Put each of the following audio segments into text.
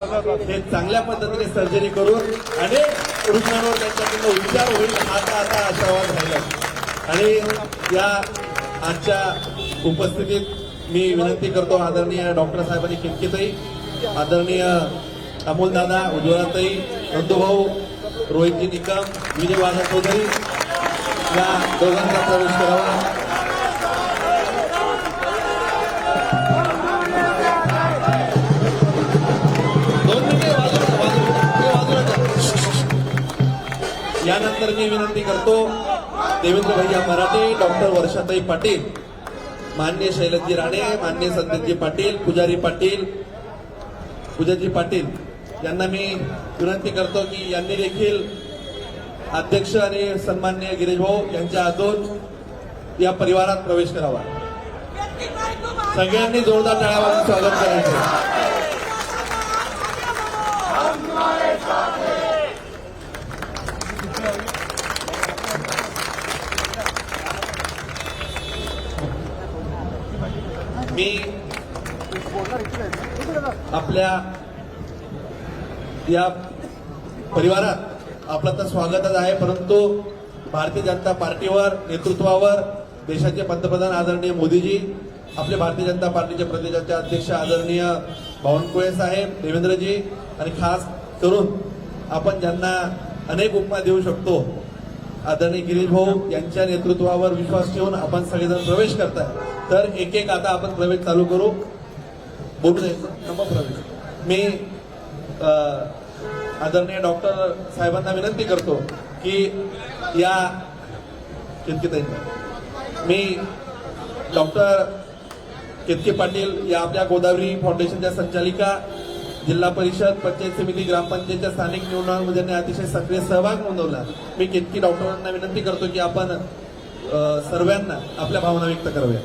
हे चांगल्या पद्धतीने सर्जरी करून अनेक रुग्णांवर त्यांच्याकडून उपचार होईल आता आशावाद राहिला. आणि या आजच्या उपस्थितीत मी विनंती करतो आदरणीय डॉक्टर साहेबांनी किंकितही, आदरणीय अमोलदादा, उज्ज्वलाताई, नंदूभाऊ, रोहितजी निकम, विजय वाघ चौधरी या दोघांचा प्रवेश करावा. यानंतर मी विनंती करतो देवेंद्र भैया मराठे, डॉक्टर वर्षाताई पाटील, मान्य शैलजी राणे, मान्य संदीपजी पाटील, पुजारी पाटील यांना मी विनंती करतो की यांनी देखील अध्यक्ष आणि सन्माननीय गिरीश भाऊ यांच्या हातून या परिवारात प्रवेश करावा. सगळ्यांनी जोरदार टाळ्या वाजवून स्वागत करायचे. मी आपल्या या परिवारात आपलं तर स्वागतच आहे, परंतु भारतीय जनता पार्टीवर, नेतृत्वावर देशाचे पंतप्रधान आदरणीय मोदीजी, आपले भारतीय जनता पार्टीचे प्रदेशाचे अध्यक्ष आदरणीय बावनकुळे साहेब, देवेंद्रजी आणि खास करून आपण ज्यांना अनेक उपमा देऊ शकतो आदरणीय गिरीश भाऊ यांच्या नेतृत्वावर विश्वास ठेवून आपण सगळेजण प्रवेश करताय. तर एक एक आता आपण प्रवेश चालू करू. बोलू प्रवेश. मी आदरणीय डॉक्टर साहेबांना विनंती करतो की या मी डॉक्टर केतकी पाटील या आपल्या गोदावरी फाउंडेशनच्या संचालिका, जिल्हा परिषद, पंचायत समिती, ग्रामपंचायतच्या स्थानिक निवडणुकांमध्ये अतिशय सक्रिय सहभाग नोंदवला. मी केतकी डॉक्टरांना विनंती करतो की आपण सर्वांना आपल्या भावना व्यक्त कराव्या.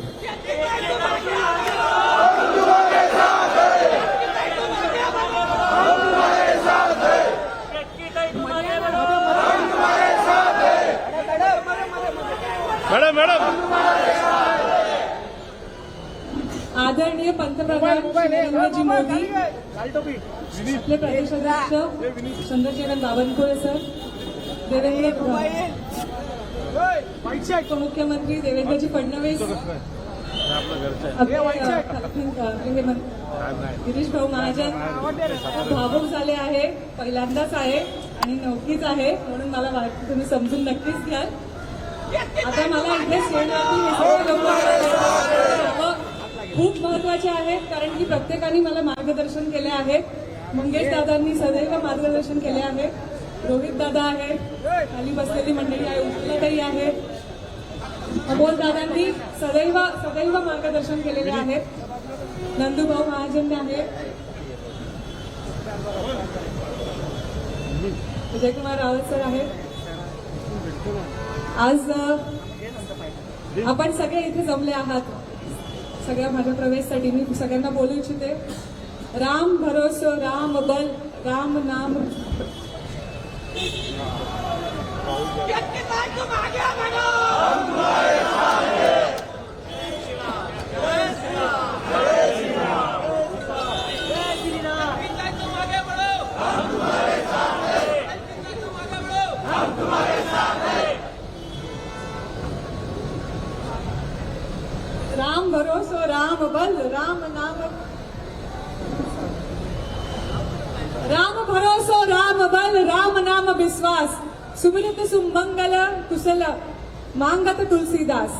आदरणीय पंतप्रधान नरेंद्रजी मोदी, आपले प्रदेशाध्यक्ष चंद्रशेखर बावनकुळे सर, उपमुख्यमंत्री देवेंद्रजी फडणवीस, गिरीश भाऊ महाजन भावूक झाले आहे, पहिल्यांदाच आहे आणि नौकीच आहे, म्हणून मला वाटतं तुम्ही समजून नक्कीच घ्याल. आता मला इथे खूप महत्वाचे आहेत, कारण की प्रत्येकाने मला मार्गदर्शन केले आहे. मंगेश दादांनी सदैव मार्गदर्शन केले आहे. रोहित दादा आहे, खाली बसलेली मंडळी आहे, उज्ज्वलाताई आहे, अमोल दादांनी सदैव मार्गदर्शन केलेले आहे. नंदूभाऊ महाजन आहे, विजयकुमार रावत सर आहे. आज आपण सगळे इथे जमले आहात सगळ्या माझ्या प्रवेशसाठी. मी सगळ्यांना बोलू इच्छिते. राम भरोसो, राम बल, राम नाम. राम भरोसो, राम बल, राम नाम. राम भरोसो, राम बल, राम नाम विश्वास. सुमिरत सुमंगल कुशल मांगत तुलसीदास.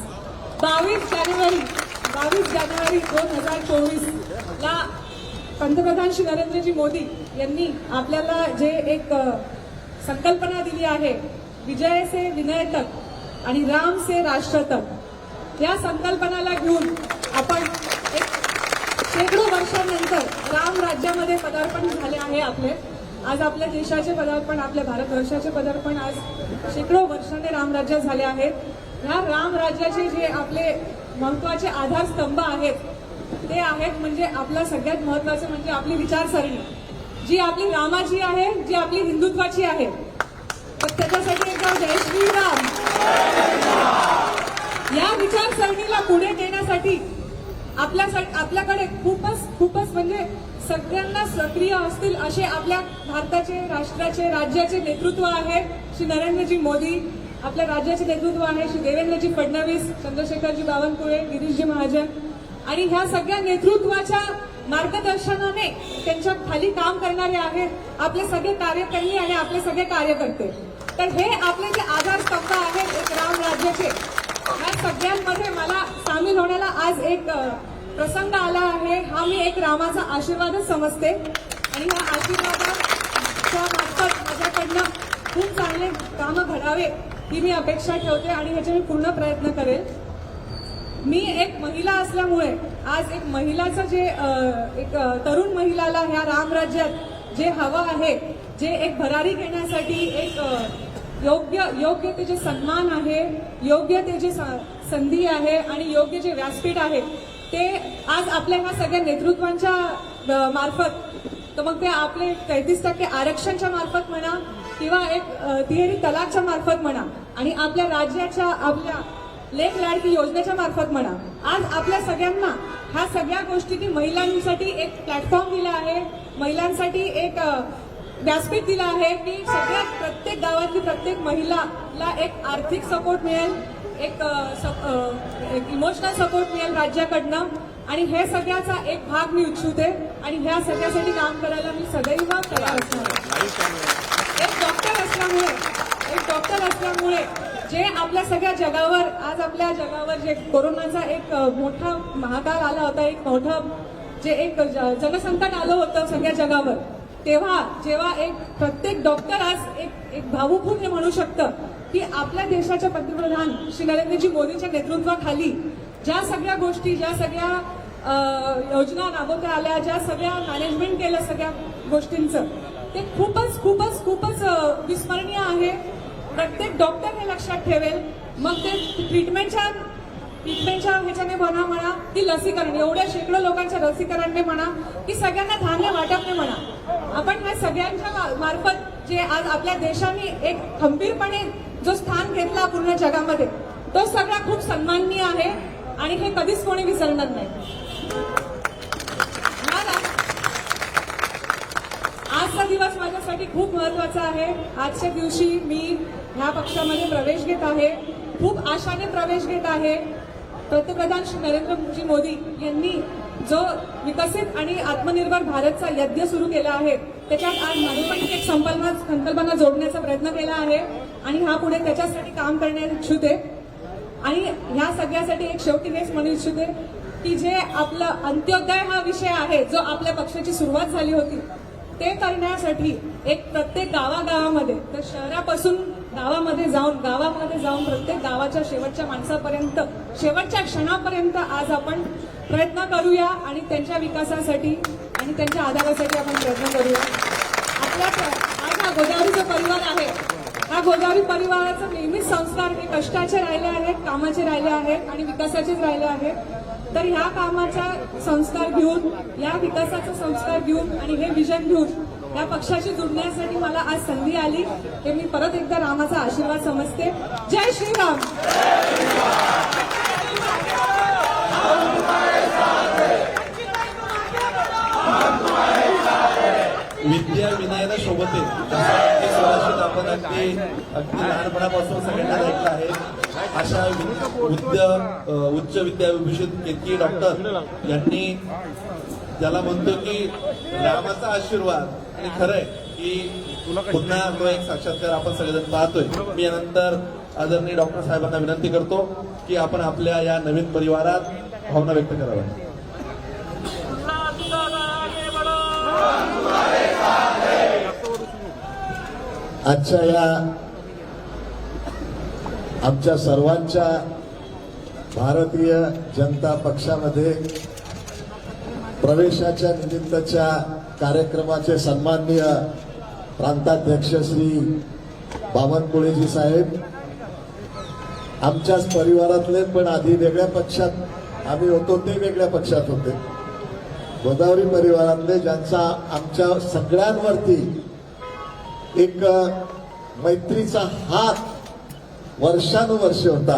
22 जानेवारी 2024 ला पंतप्रधान श्री नरेंद्रजी मोदी यांनी आपल्याला जे एक संकल्पना दिली आहे, विजय से विनय तक आणि राम से राष्ट्र तक, या संकल्पनाला घेऊन आपण एक शेकडो वर्षांनंतर राम राज्यामध्ये पदार्पण झाले आहे आपले. आज आपल्या देशाचे पदार्पण, आपल्या भारतवर्षाचे पदार्पण आज शेकडो वर्षांनी रामराज्य झाले आहेत. ह्या राम राज्याचे जे आपले महत्वाचे आधारस्तंभ आहेत ते आहेत म्हणजे आपलं सगळ्यात महत्वाचं म्हणजे आपली विचारसरणी, जी आपली रामाची आहे, जी आपली हिंदुत्वाची आहे. तर त्याच्यासाठी एकदा जय श्रीराम. या विचारसरणीला पुढे नेण्यासाठी आपल्याकडे खूपच म्हणजे सगळ्यांना सक्रिय असतील असे आपल्या भारताचे, राष्ट्राचे, राज्याचे नेतृत्व आहे श्री नरेंद्रजी मोदी, आपल्या राज्याचे नेतृत्व आहे श्री देवेंद्रजी फडणवीस, चंद्रशेखरजी बावनकुळे, गिरीशजी महाजन, आणि ह्या सगळ्या नेतृत्वाच्या मार्गदर्शनाने त्यांच्या खाली काम करणारे आहेत आपले सगळे कार्यकर्ते आणि आपले सगळे कार्यकर्ते. तर हे आपले जे आधारस्तंभ आहेत एक राम राज्याचे, या सगळ्यांमध्ये मला सामील होण्याला आज एक प्रसंग आला आहे. हा मी एक रामाचा आशीर्वादच समजते आणि ह्या आशीर्वादाच्या मार्फत माझ्याकडनं खूप चांगले कामं घडावे ही मी अपेक्षा ठेवते आणि ह्याचे मी पूर्ण प्रयत्न करेल. मी एक महिला असल्यामुळे आज एक महिलाचं जे एक तरुण महिलाला ह्या रामराज्यात जे हवं आहे, जे एक भरारी घेण्यासाठी एक योग्य ते जे सन्मान आहे, योग्य ते जे संधी आहे आणि योग्य जे व्यासपीठ आहे ते आज आपल्या ह्या सगळ्या नेतृत्वांच्या मार्फत, तर मग ते आपले 33% आरक्षणच्या मार्फत म्हणा किंवा एक तिहेरी तलाकच्या मार्फत म्हणा आणि आपल्या राज्याच्या आपल्या लेख लाडकी योजनेच्या मार्फत म्हणा, आज आपल्या सगळ्यांना ह्या सगळ्या गोष्टी महिलांसाठी एक प्लॅटफॉर्म दिला आहे, महिलांसाठी एक व्यासपीठ दिला आहे की सगळ्यात प्रत्येक गावातली प्रत्येक महिलाला एक आर्थिक सपोर्ट मिळेल, एक इमोशनल सपोर्ट मिळेल राज्याकडनं, आणि हे सगळ्याचा एक भाग मी इच्छिते आणि ह्या सगळ्यासाठी काम करायला मी सदैव तयार असणार. एक डॉक्टर असल्यामुळे जे आपल्या सगळ्या जगावर, आज आपल्या जगावर जे कोरोनाचा एक मोठा महाकाल आला होता, एक मोठं जे एक जनसंकट आलं होतं सगळ्या जगावर, तेव्हा जेव्हा एक प्रत्येक डॉक्टर आज एक भावुक होऊन हे म्हणू शकतं की आपल्या देशाच्या पंतप्रधान श्री नरेंद्रजी मोदींच्या नेतृत्वाखाली ज्या सगळ्या गोष्टी, ज्या सगळ्या योजना राबवता आल्या, ज्या सगळ्या मॅनेजमेंट केलं सगळ्या गोष्टींचं, ते खूपच खूपच खूपच विस्मरणीय आहे. प्रत्येक डॉक्टर हे लक्षात ठेवेल. मग ते ट्रीटमेंटच्या ह्याच्याने म्हणा की लसीकरण, एवढ्या शेकडो लोकांच्या लसीकरणने म्हणा की सगळ्यांना धान्य वाटपने म्हणा, आपण ह्या सगळ्यांच्या मार्फत जे आज आपल्या देशाने एक खंबीरपणे जो स्थान घेतला पूर्ण जगामध्ये, तो सगळा खूप सन्माननीय आहे आणि हे कधीच कोणी विसरणार नाही. आजचा दिवस माझ्यासाठी खूप महत्वाचा आहे. आजच्या दिवशी मी ह्या पक्षामध्ये प्रवेश घेत आहे, खूप आशाने प्रवेश घेत आहे. पंतप्रधान श्री नरेंद्रजी मोदी यांनी जो विकसित आणि आत्मनिर्भर भारतचा यज्ञ सुरू केला आहे, त्याच्यात आज माझी पण एक संकल्पना जोडण्याचा प्रयत्न केला आहे आणि हा पुढे त्याच्यासाठी काम करण्यास इच्छिते. आणि ह्या सगळ्यासाठी एक शेवटी हेच म्हणू इच्छिते की जे आपलं अंत्योदय हा विषय आहे, जो आपल्या पक्षाची सुरुवात झाली होती, ते करण्यासाठी एक प्रत्येक गावागावामध्ये, तर शहरापासून गावामध्ये जाऊन प्रत्येक गावाच्या शेवटच्या माणसापर्यंत, शेवटच्या क्षणापर्यंत आज आपण प्रयत्न करूया आणि त्यांच्या विकासासाठी आणि त्यांच्या आधारासाठी आपण प्रयत्न करूया. आपल्या आज हा गोदावरी जो परिवार आहे, हा गोदावरी परिवाराचा नेहमीच संस्कार हे कष्टाचे राहिले आहेत, कामाचे राहिले आहेत आणि विकासाचेच राहिले आहेत. तर ह्या कामाचा संस्कार घेऊन, या विकासाचा संस्कार घेऊन आणि हे विजन घेऊन या पक्षाशी जुडण्यासाठी मला आज संधी आली, हे मी परत एकदा रामाचा आशीर्वाद समजते. जय श्रीराम. विद्या विनयाला शोभते, सुभाषित आपण अगदी लहानपणापासून सगळ्यांना ऐकलं आहे. अशा उच्च विद्याभूषित केतकी डॉक्टर यांनी, ज्याला म्हणतो की रामाचा आशीर्वाद, आणि खरंय की पुन्हा तो एक साक्षात्कार आपण सगळेजण पाहतोय. मी यानंतर आदरणीय डॉक्टर साहेबांना विनंती करतो की आपण आपल्या या नवीन परिवारात भावना व्यक्त कराव्या. आजच्या या आमच्या सर्वांच्या भारतीय जनता पक्षामध्ये प्रवेशाच्या निमित्ताच्या कार्यक्रमाचे सन्माननीय प्रांताध्यक्ष श्री बावनकुळेजी साहेब, आमच्याच परिवारातले, पण आधी वेगळ्या पक्षात आम्ही होतो, ते वेगळ्या पक्षात होते. गोदावरी परिवारातले, ज्यांचा आमच्या सगळ्यांवरती एक मैत्रीचा हात वर्षानुवर्ष होता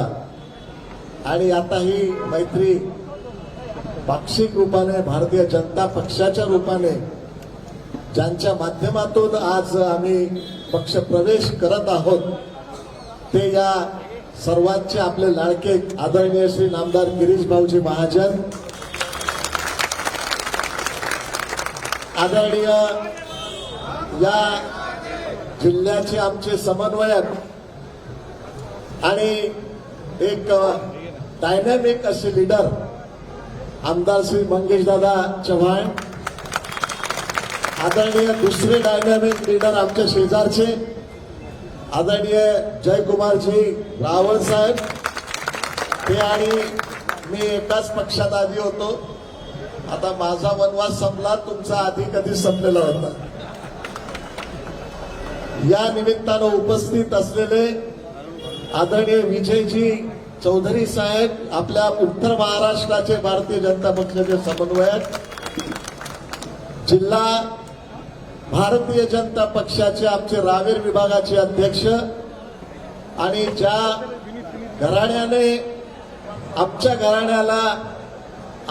आणि आता ही मैत्री पाक्षिक रूपाने भारतीय जनता पक्षाच्या रूपाने ज्यांच्या माध्यमातून आज आम्ही पक्ष प्रवेश करत आहोत ते या सर्वांचे आपले लाडके आदरणीय श्री नामदार गिरीश भाऊजी महाजन, आदरणीय या जिल्ह्याचे आमचे समन्वयक आणि एक डायनॅमिक असे लीडर आमदार श्री मंगेशदादा चव्हाण, आदरणीय दुसरे डायनॅमिक लीडर आमच्या शेजारचे आदरणीय जयकुमारजी रावळ साहेब, ते आणि मी एकाच पक्षात आधी होतो. आता माझा वनवास संपला, तुमचा आधी कधी संपलेला होता. या निमित्तानं उपस्थित असलेले आदरणीय विजयजी चौधरी साहेब, आपल्या उत्तर महाराष्ट्राचे भारतीय जनता पक्षाचे समन्वयक, जिल्हा भारतीय जनता पक्षाचे आमचे रावेर विभागाचे अध्यक्ष आणि ज्या घराण्याने आमच्या घराण्याला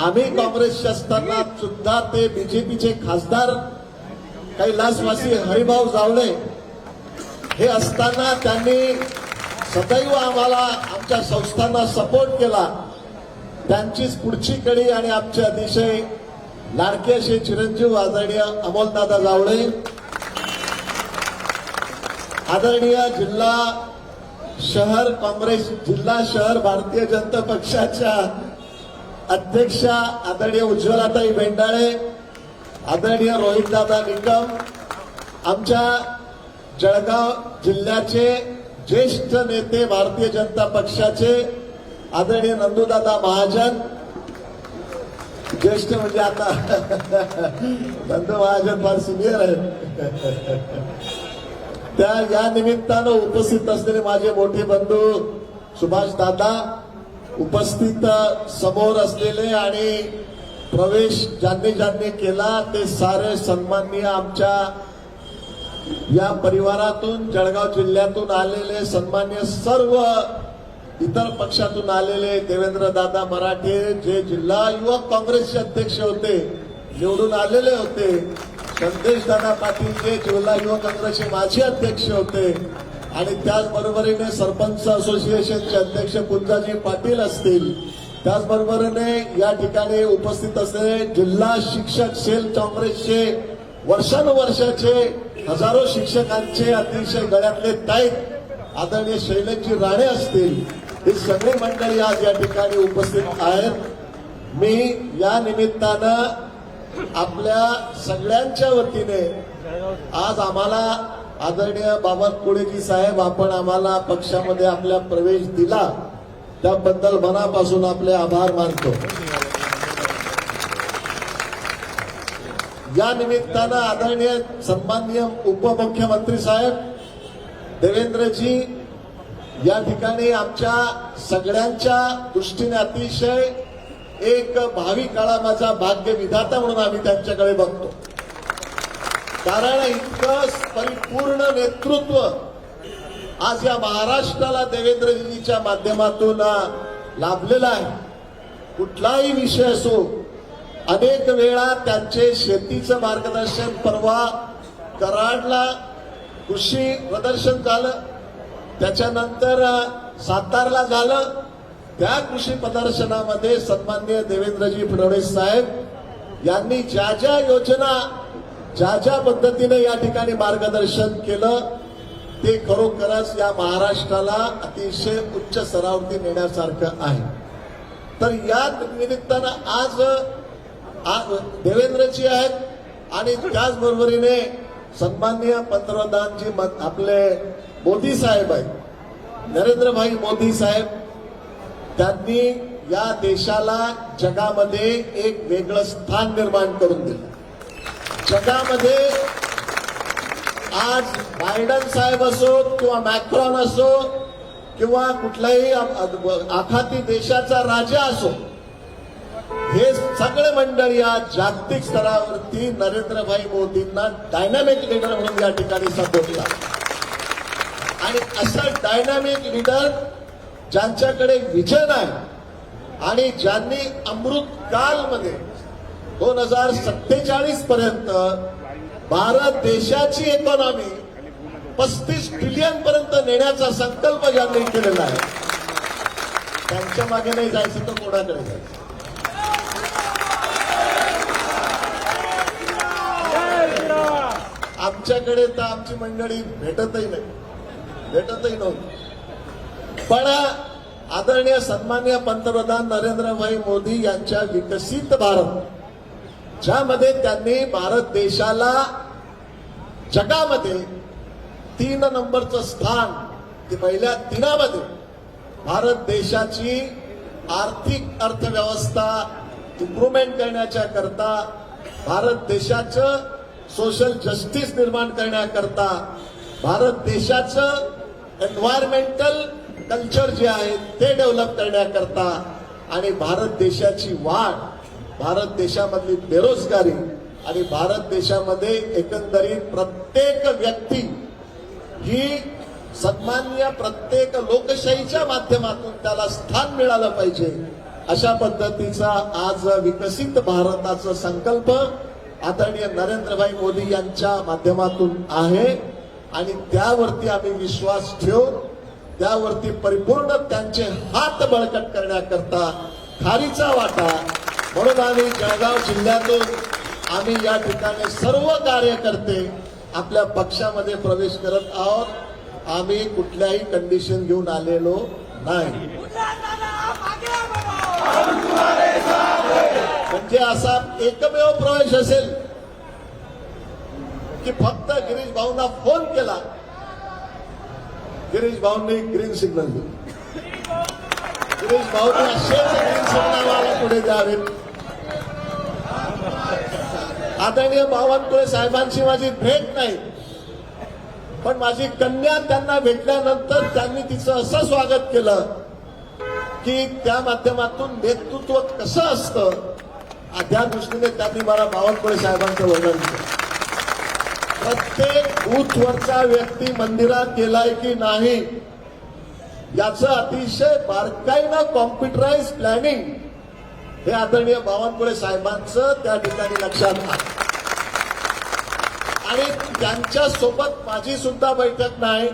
आम्ही काँग्रेसचे असताना सुद्धा ते बीजेपीचे खासदार कैलासवासी हरिभाऊ जावळे हे असताना त्यांनी सदैव आम्हाला आमच्या संस्थांना सपोर्ट केला, त्यांचीच पुढची कडी आणि आमचे अतिशय लाडके असे चिरंजीव आदरणीय अमोलदादा जावळे, आदरणीय जिल्हा शहर काँग्रेस, जिल्हा शहर भारतीय जनता पक्षाच्या अध्यक्षा आदरणीय उज्ज्वलाताई बेंडाळे, आदरणीय रोहितदादा निकम, आमच्या जळगाव जिल्ह्याचे ज्येष्ठ नेते भारतीय जनता पक्षाचे आदरणीय नंदूदादा महाजन, ज्येष्ठ म्हणजे आता नंदू महाजन फार सिनियर आहेत. त्या या निमित्तानं उपस्थित असलेले माझे मोठे बंधू सुभाष दादा, उपस्थित समोर असलेले आणि प्रवेश ज्यांनी केला ते सारे सन्माननीय आमच्या या परिवारातून जळगाव जिल्ह्यातून आलेले सन्मान्य सर्व इतर पक्षातून आलेले देवेंद्र दादा मराठे, जे जिल्हा युवक काँग्रेसचे अध्यक्ष होते, निवडून आलेले होते, संदेश दादा पाटील जे जिल्हा युवक काँग्रेसचे माजी अध्यक्ष होते, आणि त्याचबरोबरीने सरपंच असोसिएशनचे अध्यक्ष कुंजाजी पाटील असतील, त्याचबरोबरीने या ठिकाणी उपस्थित असलेले जिल्हा शिक्षक सेल काँग्रेसचे वर्षानुवर्षाचे हजारो शिक्षकांचे अतिशय गळ्यातले ताईत आदरणीय शैलेशजी राणे असतील, ही सगळी मंडळी आज या ठिकाणी उपस्थित आहेत. मी या निमित्तानं आपल्या सगळ्यांच्या वतीने आज आम्हाला आदरणीय बावनकुळेजी साहेब, आपण आम्हाला पक्षामध्ये आपला प्रवेश दिला त्याबद्दल मनापासून आपले आभार मानतो. या निमित्तानं आदरणीय सन्माननीय उपमुख्यमंत्री साहेब देवेंद्रजी या ठिकाणी आमच्या सगळ्यांच्या दृष्टीने अतिशय एक भावी काळाचा भाग्य विधाता म्हणून आम्ही त्यांच्याकडे बघतो. कारण इतकं परिपूर्ण नेतृत्व आज या महाराष्ट्राला देवेंद्रजीच्या माध्यमातून लाभलेला आहे. कुठलाही विषय असो, अनेक वेळा त्यांचे शेतीचं मार्गदर्शन, परवा कराडला कृषी प्रदर्शन झालं, त्याच्यानंतर सातारला झालं, त्या कृषी प्रदर्शनामध्ये सन्माननीय देवेंद्रजी फडणवीस साहेब यांनी ज्या ज्या योजना, ज्या ज्या पद्धतीने या ठिकाणी मार्गदर्शन केलं, ते खरोखरच या महाराष्ट्राला अतिशय उच्च स्तरावरती नेण्यासारखं आहे. तर या निमित्तानं आज देवेंद्रजी आहेत आणि त्याचबरोबरीने सन्माननीय पंतप्रधानजी आपले मोदी साहेब आहेत, नरेंद्रभाई मोदी साहेब, त्यांनी या देशाला जगामध्ये एक वेगळं स्थान निर्माण करून दिलं. जगामध्ये आज बायडन साहेब असो किंवा मॅक्रॉन असो किंवा कुठलाही आखाती देशाचा राजा असो, हे सगळे मंडळी आज जागतिक स्तरावरती नरेंद्रभाई मोदींना डायनामिक लीडर म्हणून या ठिकाणी संबोधतात. आणि असा डायनामिक लीडर ज्यांच्याकडे विजन आहे, आणि ज्यांनी अमृतकालमध्ये 2047 पर्यंत भारत देशाची इकॉनॉमी 35 ट्रिलियन पर्यंत नेण्याचा संकल्प ज्यांनी केलेला आहे त्यांच्या मागे नाही जायचं तर कोणाकडे जायचं. आमच्याकडे तर आमची मंडळी भेटतही नव्हती. पण आदरणीय सन्माननीय पंतप्रधान नरेंद्रभाई मोदी यांच्या विकसित भारत ज्यामध्ये त्यांनी भारत देशाला जगामध्ये 3 नंबरचं स्थान ते पहिल्या 3मध्ये भारत देशाची आर्थिक अर्थव्यवस्था इम्प्रूव्हमेंट करण्याच्या करता भारत देशाचं सोशल जस्टिस निर्माण करण्याकरता भारत देशाचं एन्व्हायरमेंटल कल्चर जे आहे ते डेव्हलप करण्याकरता आणि भारत देशाची वाढ भारत देशामधली बेरोजगारी आणि भारत देशामध्ये एकंदरीत प्रत्येक व्यक्ती ही सन्माननीय प्रत्येक लोकशाहीच्या माध्यमातून त्याला स्थान मिळालं पाहिजे अशा पद्धतीचा आज विकसित भारताचा संकल्प आदरणीय नरेंद्रभाई मोदी यांच्या माध्यमातून आहे आणि त्यावरती आम्ही विश्वास ठेवून त्यावरती परिपूर्ण त्यांचे हात बळकट करण्याकरता खारीचा वाटा म्हणून आम्ही जळगाव जिल्ह्यातून आम्ही या ठिकाणी सर्व कार्यकर्ते आपल्या पक्षामध्ये प्रवेश करत आहोत. आम्ही कुठल्याही कंडिशन घेऊन आलेलो नाही. म्हणजे असा एकमेव प्रवेश असेल की फक्त गिरीश भाऊंना फोन केला, गिरीश भाऊंनी ग्रीन सिग्नल दिलं, गिरीश भाऊंनी असेच ग्रीन सिग्नल आम्हाला पुढे द्यावेत. आदरणीय बावनकुळे साहेबांची माझी भेट नाही पण माझी कन्या त्यांना भेटल्यानंतर त्यांनी तिचं असं स्वागत केलं की त्या माध्यमातून नेतृत्व कसं असतं त्या दृष्टीने त्यांनी मला बावनकुळे साहेबांचं वर्णन केलं. प्रत्येक बूथवरचा व्यक्ती मंदिरात गेलाय की नाही याचं अतिशय बारकाईनं कॉम्प्युटराइज प्लॅनिंग हे आदरणीय बावनकुळे साहेबांचं त्या ठिकाणी लक्षात आलं आणि त्यांच्या सोबत माझी सुद्धा बैठक नाही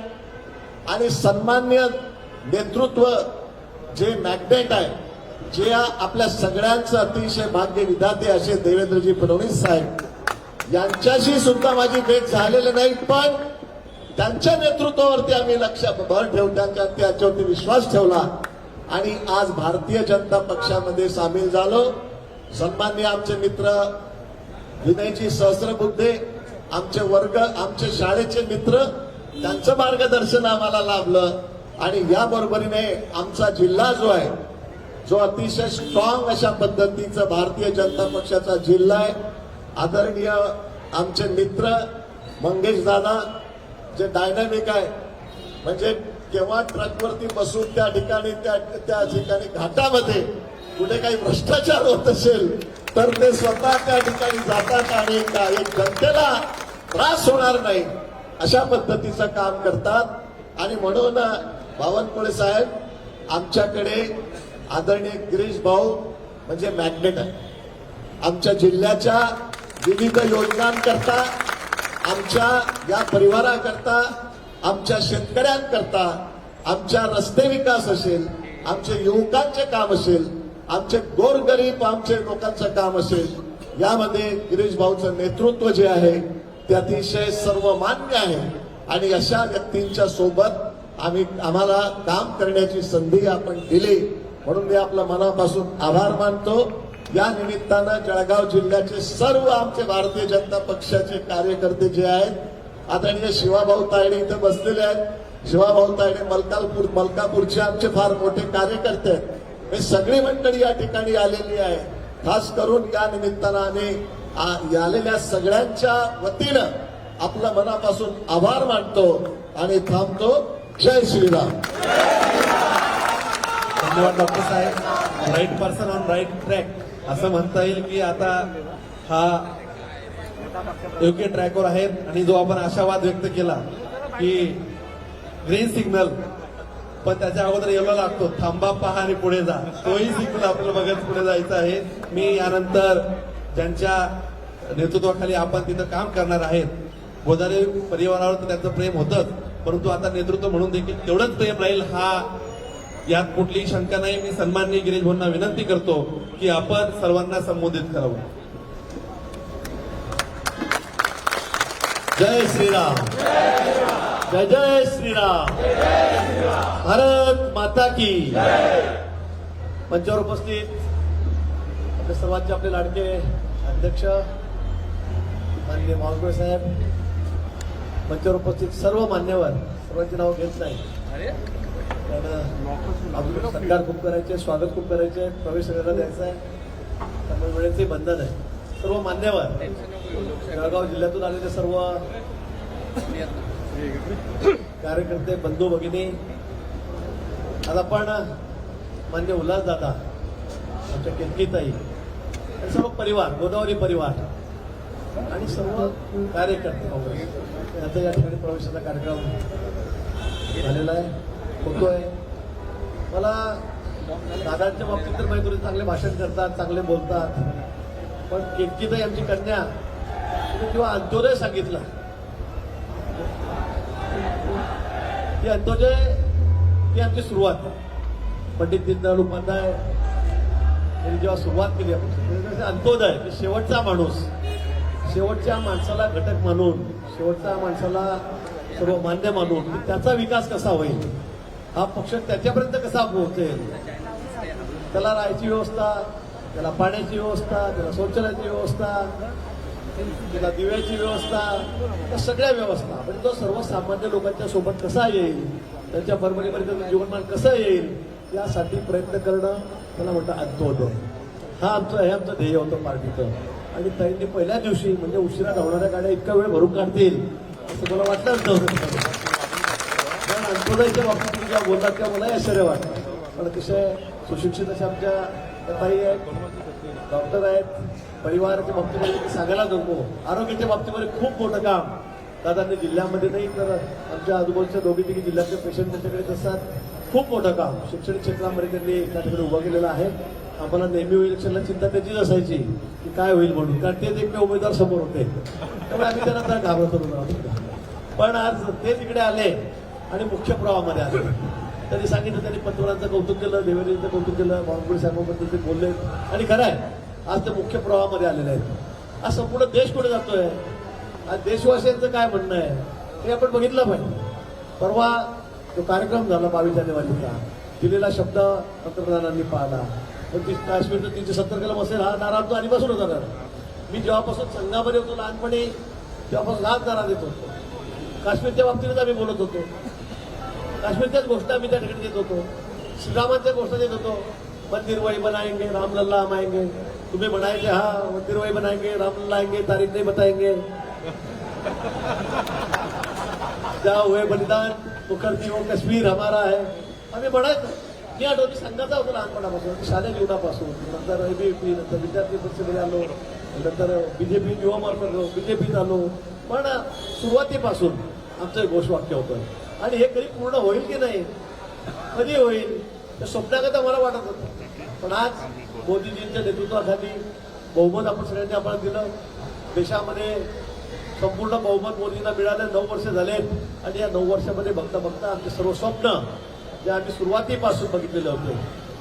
आणि सन्माननीय नेतृत्व जे मॅग्नेट आहे जे आपल्या सगळ्यांचं अतिशय भाग्य विधाते असे देवेंद्रजी फडणवीस साहेब यांच्याशी सुद्धा माझी भेट झालेली नाही पण त्यांच्या नेतृत्वावरती आम्ही लक्ष भर ठेवून त्याच्यावरती विश्वास ठेवला आणि आज भारतीय जनता पक्षामध्ये सामील झालो. सन्माननीय आमचे मित्र विनयजी सहस्रबुद्धे आमचे वर्ग आमचे शाळेचे मित्र त्यांचं मार्गदर्शन आम्हाला लाभलं आणि या बरोबरीने आमचा जिल्हा जो आहे जो अतिशय स्ट्रॉंग अशा पद्धतीचा भारतीय जनता पक्षाचा जिल्हा आहे. आदरणीय आमचे मित्र मंगेश दादा जे डायनामिक आहे म्हणजे केव्हा ट्रकवरती बसून त्या ठिकाणी घाटामध्ये कुठे काही भ्रष्टाचार होत असेल तर ते स्वतः त्या ठिकाणी जातात आणि एक जनतेला त्रास होणार नाही अशा पद्धतीचं काम करतात आणि म्हणून बावनकुळे साहेब आमच्याकडे आदरणीय गिरीश भाऊ म्हणजे मॅग्नेट आहे. आमच्या जिल्ह्याच्या विविध योजनांकरता आमच्या या परिवाराकरता आमच्या शेतकऱ्यांकरता आमच्या रस्ते विकास असेल आमचे युवकांचे काम असेल आमचे गोरगरीब आमचे लोकांचं काम असेल यामध्ये गिरीश भाऊचं नेतृत्व जे आहे ते अतिशय सर्वमान्य आहे आणि अशा व्यक्तींच्या सोबत आम्हाला काम करण्याची संधी आपण दिली म्हणून मी आपल्या मनापासून आभार मानतो. या निमित्तानं जळगाव जिल्ह्याचे सर्व आमचे भारतीय जनता पक्षाचे कार्यकर्ते जे आहेत आदरणीय शिवाभाऊ तायडे इथे बसलेले आहेत. शिवाभाऊ तायडे मलकापूरचे आमचे फार मोठे कार्यकर्ते आहेत. हे सगळी मंडळी या ठिकाणी आलेली आहे. खास करून या निमित्तानं आम्ही आलेल्या सगळ्यांच्या वतीनं आपल्या मनापासून आभार मानतो आणि थांबतो. जय श्रीराम. धन्यवाद डॉक्टर साहेब. Right person on right track असं म्हणता येईल की आता हा योग्य ट्रॅकवर आहेत आणि जो आपण आशावाद व्यक्त केला की ग्रीन सिग्नल पण त्याच्या अगोदर येलो लागतो, थांबा पहा आणि पुढे जा. तोही सिक्वल आपल्याला बघत पुढे जायचं आहे. मी यानंतर ज्यांच्या नेतृत्वाखाली आपण तिथं काम करणार आहेत, गोदावरी परिवारावर तर त्यांचं प्रेम होतंच, परंतु आता नेतृत्व म्हणून देखील तेवढंच प्रेम राहील, हा यात कुठलीही शंका नाही. मी सन्माननीय गिरीश भाऊंना विनंती करतो की आपण सर्वांना संबोधित करावं. जय श्रीराम, जय जय श्रीराम, भारत माता की. मंचावर उपस्थित आपले सर्वांचे आपले लाडके अध्यक्ष माननीय मावळकर साहेब, मंचावर उपस्थित सर्व मान्यवर, सर्वांची नाव घेत नाही कारण आपलं सत्कार खूप करायचे, स्वागत खूप करायचे, प्रवेश सगळ्यांना द्यायचा आहे, त्यामुळे वेळेचे बंधन आहे. सर्व मान्यवर, जळगाव जिल्ह्यातून आलेले सर्व कार्यकर्ते, बंधू भगिनी, आज आपण मान्य उल्हास दादा, आमच्या केतकीताई, सर्व परिवार, गोदावरी परिवार आणि सर्व कार्यकर्ते काँग्रेस यांचा या ठिकाणी प्रवेशाचा कार्यक्रम झालेला आहे, होतोय. मला दादांच्या बाबतीत तर माहिती चांगले भाषण करतात, चांगले बोलतात, पण केतकीताई आमची कन्या किंवा अंत्योदय सांगितलं, ती अंत्योदय ती आमची सुरुवात. पंडित दीनदयाळ उपाध्याय यांनी जेव्हा सुरुवात केली आपण अंत्योदय, शेवटचा माणूस, शेवटच्या माणसाला घटक मानून, शेवटच्या माणसाला सर्व मान्य मानून त्याचा विकास कसा होईल, हा पक्ष त्याच्यापर्यंत कसा पोहोचेल, त्याला राहायची व्यवस्था, त्याला पाण्याची व्यवस्था, त्याला शौचालयाची व्यवस्था, त्याला दिव्याची व्यवस्था, त्या सगळ्या व्यवस्था, म्हणजे तो सर्वसामान्य लोकांच्या सोबत कसा येईल, त्यांच्या परभणीपर्यंत जीवनमान कसं येईल, यासाठी प्रयत्न करणं त्याला म्हणतं अंत्योदय. हे आमचं ध्येय होतं पार्टीचं. आणि ताईंनी पहिल्या दिवशी म्हणजे उशिरा धावणाऱ्या गाड्या इतका वेळ भरून काढतील असं मला वाटलंच नव्हतं. कारण अंत्योदयच्या बाबतीत तुम्ही जेव्हा बोलतात तेव्हा मलाही आश्चर्य वाटतं. पण अतिशय सुशिक्षित अशा आमच्या ताई आहेत, डॉक्टर आहेत, परिवाराच्या बाबतीमध्ये सांगायला नको. आरोग्याच्या बाबतीमध्ये खूप मोठं काम दादांनी जिल्ह्यामध्ये नाही तर आमच्या आजूबाजूच्या दोघी तिघी जिल्ह्यातले पेशंट त्यांच्याकडे असतात. खूप मोठं काम शैक्षणिक क्षेत्रामध्ये त्यांनी त्या ठिकाणी उभं केलेलं आहे. आम्हाला नेहमी इलेक्शनला चिंता त्याचीच असायची की काय होईल म्हणून, कारण तेच एकमेव उमेदवार समोर होते, त्यामुळे आम्ही त्यांना तर घाबरत होतो. पण आज ते तिकडे आले आणि मुख्य प्रवाहामध्ये आले. त्यांनी सांगितलं, त्यांनी पंतप्रधानांचं कौतुक केलं, देवेंद्रचं कौतुक केलं, बावनकुळे साहेबांबद्दल ते बोलले. आणि खरं आहे आज ते मुख्य प्रवाहामध्ये आलेले आहेत. आज संपूर्ण देश कुठे जातोय, आज देशवासियांचं काय म्हणणं आहे हे आपण बघितलं पाहिजे. परवा जो कार्यक्रम झाला 22 जानेवारीचा, दिलेला शब्द पंतप्रधानांनी पाळला. पण काश्मीरचं 370 कलम असेल हा नारा तो आधीपासून होता. मी जेव्हापासून संघामध्ये होतो लहानपणी तेव्हापासून हाच नारा देत होतो. काश्मीरच्या बाबतीतच आम्ही बोलत होतो, काश्मीरच्याच गोष्टी आम्ही त्या ठिकाणी देत होतो, श्रीरामांच्या गोष्टी देत होतो. मंदिर वही बनाएंगे, रामलल्ला हम आएंगे. तुम्ही म्हणायचे हा मंदिर वही बनाएंगे, रामलल्ला आएंगे, तारीख नहीं बताएंगे. जहाँ हुए बलिदान तो करती हो कश्मीर हमारा है, आम्ही म्हणायचो. मी आठवणी संघाचा होतो लहानपणापासून, शालेय जीवनापासून. नंतर एबीपी, नंतर विद्यार्थी परिषदेमध्ये आलो, नंतर बीजेपी युवा मार्फत बीजेपीत आलो. पण सुरुवातीपासून आमचं एक घोषवाक्य होतं आणि हे कधी पूर्ण होईल की नाही, कधी होईल ते स्वप्नागत मला वाटत होतं. पण आज मोदीजींच्या नेतृत्वाखाली बहुमत आपण सगळ्यांनी आपण दिलं. देशामध्ये संपूर्ण बहुमत मोदींना मिळालं. 9 वर्ष झालेत आणि या 9 वर्षामध्ये बघता बघता आमचे सर्व स्वप्न जे आम्ही सुरुवातीपासून बघितलेले होते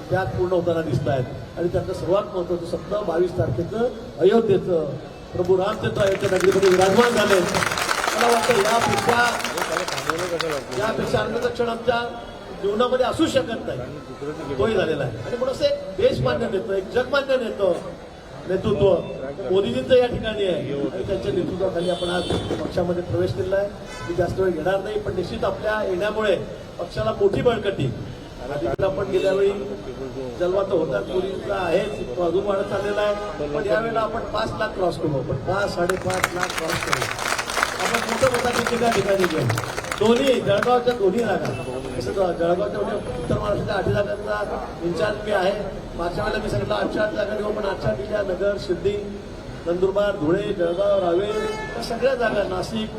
त्यात पूर्ण होताना दिसत आहेत. आणि त्यातलं सर्वात महत्वाचं स्वप्न 22 तारखेचं अयोध्येचं, प्रभू रामचंद्र अयोध्या नगरीमध्ये विराजमान झाले. मला वाटतं यापेक्षा आनंदाचा क्षण आमच्या जीवनामध्ये असू शकत नाही, तोही झालेला आहे. आणि म्हणून एक देश मान्य नेतं, एक जग मान्य नेतृत्व मोदीजींचं या ठिकाणी आहे आणि त्यांच्या नेतृत्वाखाली आपण आज पक्षामध्ये प्रवेश केलेला आहे. मी जास्त वेळ घेणार नाही, पण निश्चित आपल्या येण्यामुळे पक्षाला मोठी बळकटी. आपण गेल्या वेळी जन्मात होतात मुलींचा आहेच, तो अजून वाढत चाललेला आहे. पण यावेळेला आपण 5 लाख क्रॉस करू, आपण 5-5.5 लाख क्रॉस करू. आपण मोठं मताची त्या ठिकाणी घेऊ. दोन्ही जळगावच्या दोन्ही जागा, जसं जळगावच्या उत्तर महाराष्ट्राच्या 8 जागांचा इन्चार्ज मी आहे. मागच्या वेळेला मी सांगितलं 8 जागा देऊ, पण 8 दिल्या. नगर, शिर्डी, नंदुरबार, धुळे, जळगाव, रावेर या सगळ्या जागा, नाशिक,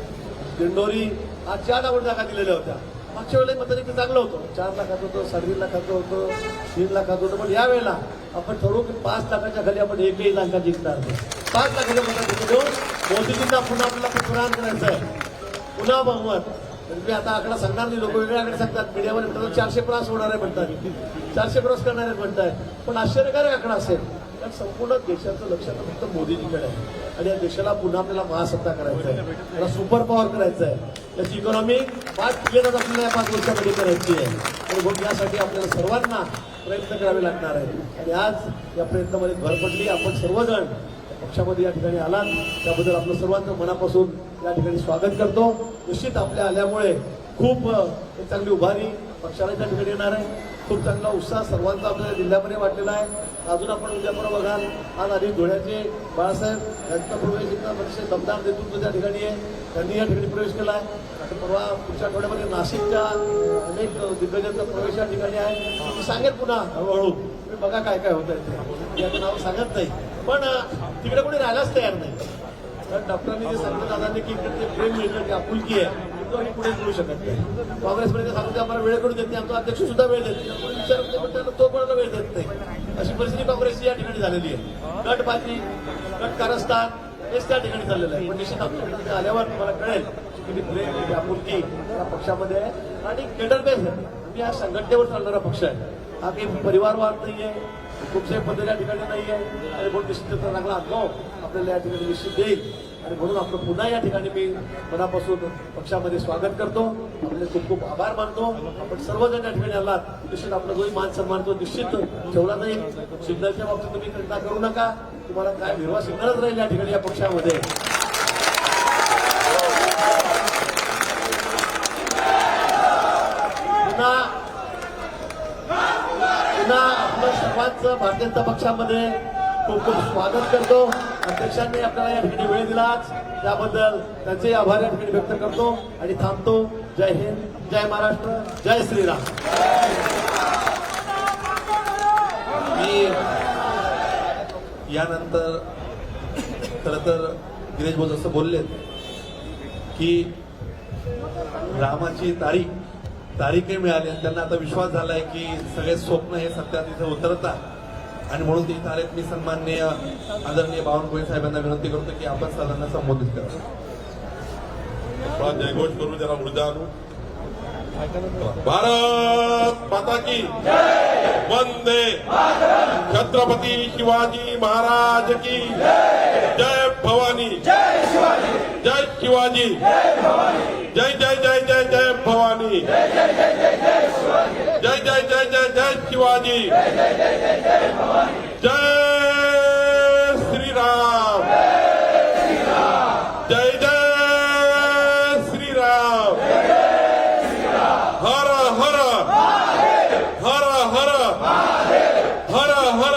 दिंडोरी, 8 आपण जागा दिलेल्या होत्या. मागच्या वेळेला मतदान चांगलं होतं, 4 लाखाचं होतं, 3.5 लाखाचं होतं, 3 लाखाचं होतं. पण यावेळेला आपण ठरवू की 5 लाखाच्या खाली आपण एकही लाखा जिंकणार नाही. 5 लाखाच्या मतांची देऊन मोदीजींना पुन्हा आपल्याला प्रदान करायचं आहे, पुन्हा बहुमत. मी आता आकडा सांगणार नाही, लोक वेगळे आकडे सांगतात, मीडियावर म्हणतात 400 क्रॉस होणार आहे म्हणतात, 400 क्रॉस करणार आहेत म्हणतात. पण आश्चर्यकारक आकडा असेल, कारण संपूर्ण देशाचं लक्ष आता फक्त मोदीजीकडे आहे आणि या देशाला पुन्हा आपल्याला महासत्ता करायचं आहे, त्याला सुपर पॉवर करायचं आहे. त्याची इकॉनॉमी 5 ट्रिलियन आपल्याला या 5 वर्षामध्ये करायची आहे आणि मग यासाठी आपल्याला सर्वांना प्रयत्न करावे लागणार आहेत. आणि आज या प्रयत्नामध्ये भर पडली. आपण सर्वजण पक्षामध्ये या ठिकाणी आलात त्याबद्दल आपलं सर्वांचं मनापासून या ठिकाणी स्वागत करतो. निश्चित आपल्या आल्यामुळे खूप एक चांगली उभारी पक्षाला त्या ठिकाणी येणार आहे. खूप चांगला उत्साह सर्वांचा आपल्या जिल्ह्यामध्ये वाटलेला आहे. अजून आपण उद्या परवा बघाल, आज आधी धुळ्याचे बाळासाहेब यांचा प्रवेश अतिशय दमदार नेतृत्व त्या ठिकाणी आहे, त्यांनी या ठिकाणी प्रवेश केला आहे. आता परवा पुढच्या आठवड्यामध्ये नाशिकच्या अनेक दिग्गजांचा प्रवेश या ठिकाणी आहे. मी सांगेल पुन्हा हळूहळू, तुम्ही बघा काय काय होत आहे, याचं नाव सांगत नाही. पण तिकडे कोणी राहायलाच तयार नाही, कारण डॉक्टरांनी जे सांगितलं दादांनी की इकडे ते प्रेम मिळतं, की आपुलकी आहे, तो आम्ही पुढे मिळू शकत नाही. काँग्रेसमध्ये सांगतो आम्हाला वेळ करून देत नाही, आमचा अध्यक्ष सुद्धा वेळ देत नाही, कोणी विचारत नाही, पण त्यांना तो कोणाला वेळ देत नाही. अशी परिस्थिती काँग्रेसची या ठिकाणी झालेली आहे. गटबाजी, गट कारस्थान हेच त्या ठिकाणी चाललेलं आहे. पण निश्चित आमच्या ठिकाणी आल्यावर तुम्हाला कळेल की किती प्रेम, किती आपुलकी या पक्षामध्ये आहे आणि केडर बेस आहे. मी हा संघटनेवर चालणारा पक्ष आहे, हा काही परिवारवाद नाहीये, खूपशे पद्धती या ठिकाणी नाहीये आणि म्हणून निश्चित त्याचा चांगला अनुभव आपल्याला या ठिकाणी निश्चित देईल. आणि म्हणून आपलं पुन्हा या ठिकाणी मी मनापासून पक्षामध्ये स्वागत करतो, आपले खूप खूप आभार मानतो. आपण सर्वजण या ठिकाणी आलात, निश्चित आपला जोही मान सन्मान तो निश्चित ठेवला जाईल. सिग्नलच्या बाबतीत तुम्ही चिंता करू नका, तुम्हाला काय विरवा सिग्नलच राहील या ठिकाणी या पक्षामध्ये. पुन्हा आपलं सर्वांचं भारतीय जनता पक्षामध्ये खूप खूप स्वागत करतो. अध्यक्षांनी आपल्याला या ठिकाणी वेळ दिलाच त्याबद्दल त्यांचे आभार या ठिकाणी व्यक्त करतो आणि थांबतो. जय हिंद, जय महाराष्ट्र, जय श्रीराम. मी यानंतर खरं तर गिरीश भाऊ जसं बोललेत की रामाची तारीखही मिळाली आणि त्यांना आता विश्वास झालाय की सगळे स्वप्न हे सत्यात इथे उतरतात आणि म्हणून ते इथे आलेत. मी सन्माननीय आदरणीय बावनकुळे साहेबांना विनंती करतो की आपण सगळ्यांना संबोधित करा. थोड़ा जयघोष करू, जरा ऊर्जा आणू. भारत माता की वंदे छत्रपती शिवाजी महाराज की जय भवानी, जय शिवाजी, जय जय जय जय जय भवानी, जय जय जय जय जय शिवाजी, जय श्रीराम, जय जय श्रीराम. हर हर हर हर हर हर.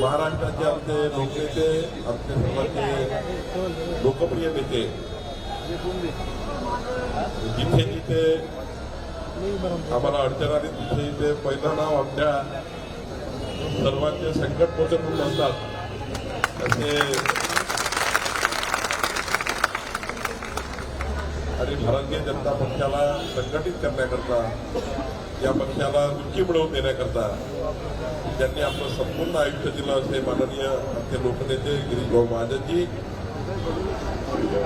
महाराष्ट्राचे आमचे लोकनेते, आमचे सर्वांचे लोकप्रिय नेते जिथे जिथे आम्हाला अडचण आली तिथे इथे पहिलं नाव आमच्या सर्वांचे संकट मोठे म्हणून असतात असे आणि भारतीय जनता पक्षाला संघटित करण्याकरता, या पक्षाला उंची मिळवून देण्याकरता ज्यांनी आपलं संपूर्ण आयुष्य दिलं असे माननीय आमचे लोकनेते गिरीश भाऊ महाजनजी,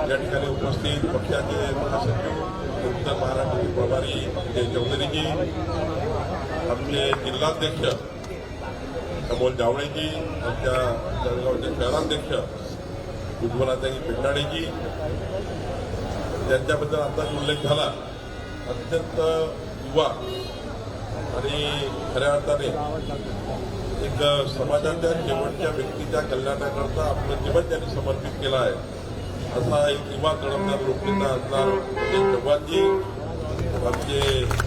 या ठिकाणी उपस्थित पक्षाचे महासचिव उत्तर महाराष्ट्राचे प्रभारी विजय चौधरीजी, आमचे जिल्हाध्यक्ष अमोल जावळेजी, आमच्या जळगावचे शहराध्यक्ष उज्ज्वलाताई पेंडाळेजी, त्यांच्याबद्दल आताच उल्लेख झाला. अत्यंत युवा आणि खऱ्या अर्थाने एक समाजाच्या शेवटच्या व्यक्तीच्या कल्याणाकरता आपलं जीवन त्यांनी समर्पित केलं आहे असा एक युवा तडफदार लोकनेता असणार चव्हाणजी, आमचे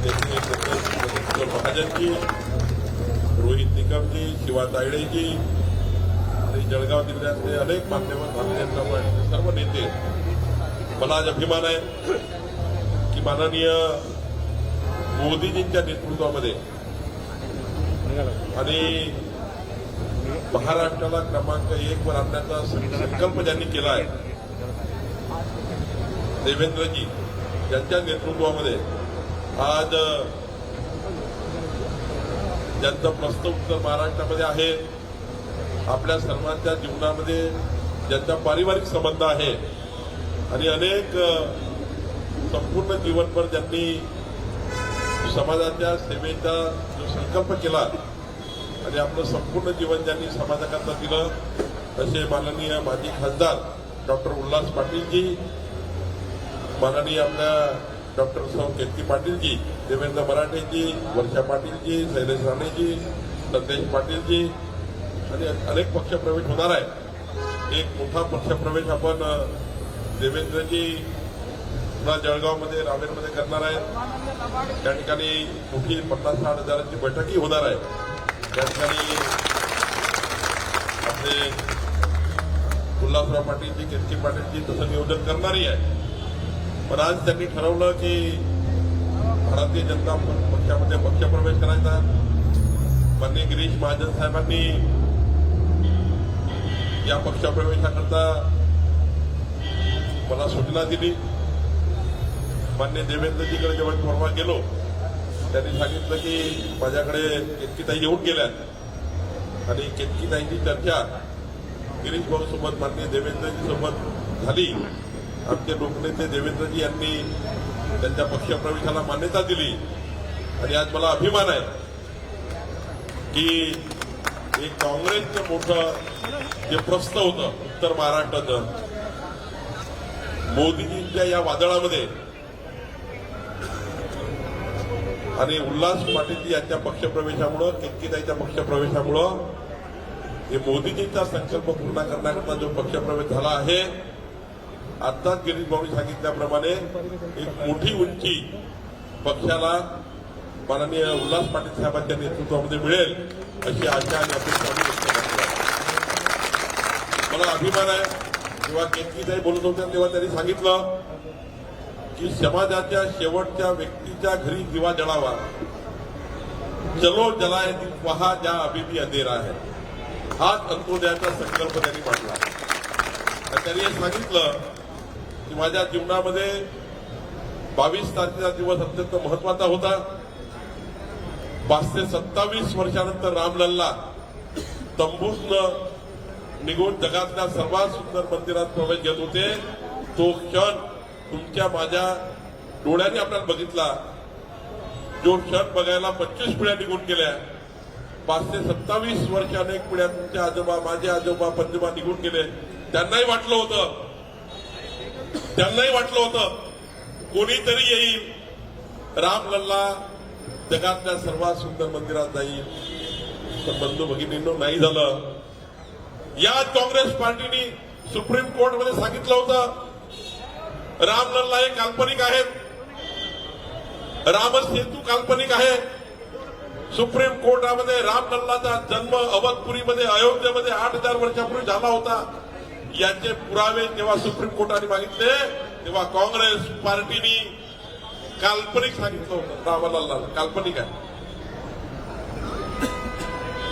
नेते महाजनजी, रोहित निकमजी, शिवा तायडेजी आणि जळगाव जिल्ह्यातले अनेक माध्यम भारतीय जनता पार्टीचे सर्व नेते. मला आज अभिमान आहे की माननीय मोदीजींच्या नेतृत्वामध्ये आणि महाराष्ट्राला क्रमांक 1 वर आणण्याचा संकल्प ज्यांनी केला आहे देवेंद्रजी यांच्या नेतृत्वामध्ये आज ज्यांचं प्रस्ताव उत्तर महाराष्ट्रामध्ये आहे, आपल्या सर्वांच्या जीवनामध्ये ज्यांचा पारिवारिक संबंध आहे आणि अनेक संपूर्ण जीवनभर ज्यांनी समाजाच्या सेवेचा जो संकल्प केला आणि आपलं संपूर्ण जीवन ज्यांनी समाजाकरता दिलं, असे माननीय माजी खासदार डॉक्टर उल्हास पाटीलजी, माननीय आपल्या डॉक्टर सौ केतकी पाटीलजी, देवेंद्र मराठेजी, वर्षा पाटीलजी, शैलेश राणेजी, संदेश पाटीलजी आणि अनेक पक्षप्रवेश होणार आहे. एक मोठा पक्षप्रवेश आपण देवेंद्रजी पुन्हा जळगावमध्ये रावेरमध्ये करणार आहेत. त्या ठिकाणी मोठी 50-60 हजारांची बैठकही होणार आहे. त्या ठिकाणी आपले उल्हासराव पाटीलजी, केतकी पाटीलजी तसं नियोजन करणारही आहे. पण आज त्यांनी ठरवलं की भारतीय जनता पक्षामध्ये पक्षप्रवेश करायचा. माननीय गिरीश महाजन साहेबांनी या पक्षप्रवेशाकरता मला सूचना दिली. मान्य देवेंद्रजीकडे जेव्हा परवा गेलो, त्यांनी सांगितलं की माझ्याकडे केतकीताई येऊन गेल्यात आणि केतकीताईंची चर्चा गिरीश भाऊ सोबत माननीय देवेंद्रजी सोबत झाली. आमचे लोकनेते देवेंद्रजी यांनी त्यांच्या पक्षप्रवेशाला मान्यता दिली आणि आज मला अभिमान आहे की एक काँग्रेसचं मोठं जे प्रश्न होतं उत्तर महाराष्ट्राचं, मोदीजींच्या या वादळामध्ये आणि उल्हास पाटीलजी यांच्या पक्षप्रवेशामुळं, केतकीताईच्या पक्षप्रवेशामुळं हे मोदीजींचा संकल्प पूर्ण करण्याकरता जो पक्षप्रवेश झाला आहे, आताच गिरीश भाऊंनी सांगितल्याप्रमाणे एक मोठी उंची पक्षाला माननीय उल्हास पाटील साहेबांच्या नेतृत्वामध्ये मिळेल अशी आशा आणि अपेक्षा आम्ही व्यक्त करतो. मला अभिमान आहे, जेव्हा केतकीताई बोलत होत्या तेव्हा त्यांनी सांगितलं की समाजाच्या शेवटच्या व्यक्तीच्या घरी दिवा जळावा, चलो जलाए दिल वहा ज्या अभी भी अंधेरा है, हाच अंत्योदयाचा संकल्प त्यांनी मांडला. त्यांनी हे सांगितलं की माझ्या जीवनामध्ये 22 तारखेचा दिवस अत्यंत महत्वाचा होता. 5 ते 27 वर्षानंतर रामलल्ला तंबूतनं निघून जगातल्या सर्वात सुंदर मंदिरात प्रवेश घेत होते. तो क्षण तुमच्या माझ्या डोळ्यांनी आपल्याला बघितला. जो क्षण बघायला 25 पिढ्या निघून गेल्या, 5 ते 27 वर्ष अनेक पिढ्या तुमचे आजोबा, माझे आजोबा, पंजोबा निघून गेले. त्यांनाही वाटलं होतं कोणीतरी येईल, रामलल्ला जगातल्या सर्वात सुंदर मंदिरात जाईल. तर बंधू भगिनींनो, नाही झालं. याच काँग्रेस पार्टीने सुप्रीम कोर्टमध्ये सांगितलं होतं रामलल्ला हे काल्पनिक आहेत, रामसेतू काल्पनिक आहे. सुप्रीम कोर्टामध्ये रामलल्लाचा जन्म अवधपुरीमध्ये, अयोध्येमध्ये 8000 वर्षापूर्वी झाला होता, याचे पुरावे जेव्हा सुप्रीम कोर्टाने मागितले तेव्हा काँग्रेस पार्टीने काल्पनिक सांगितलं होतं. रामलल्ला काल्पनिक आहे.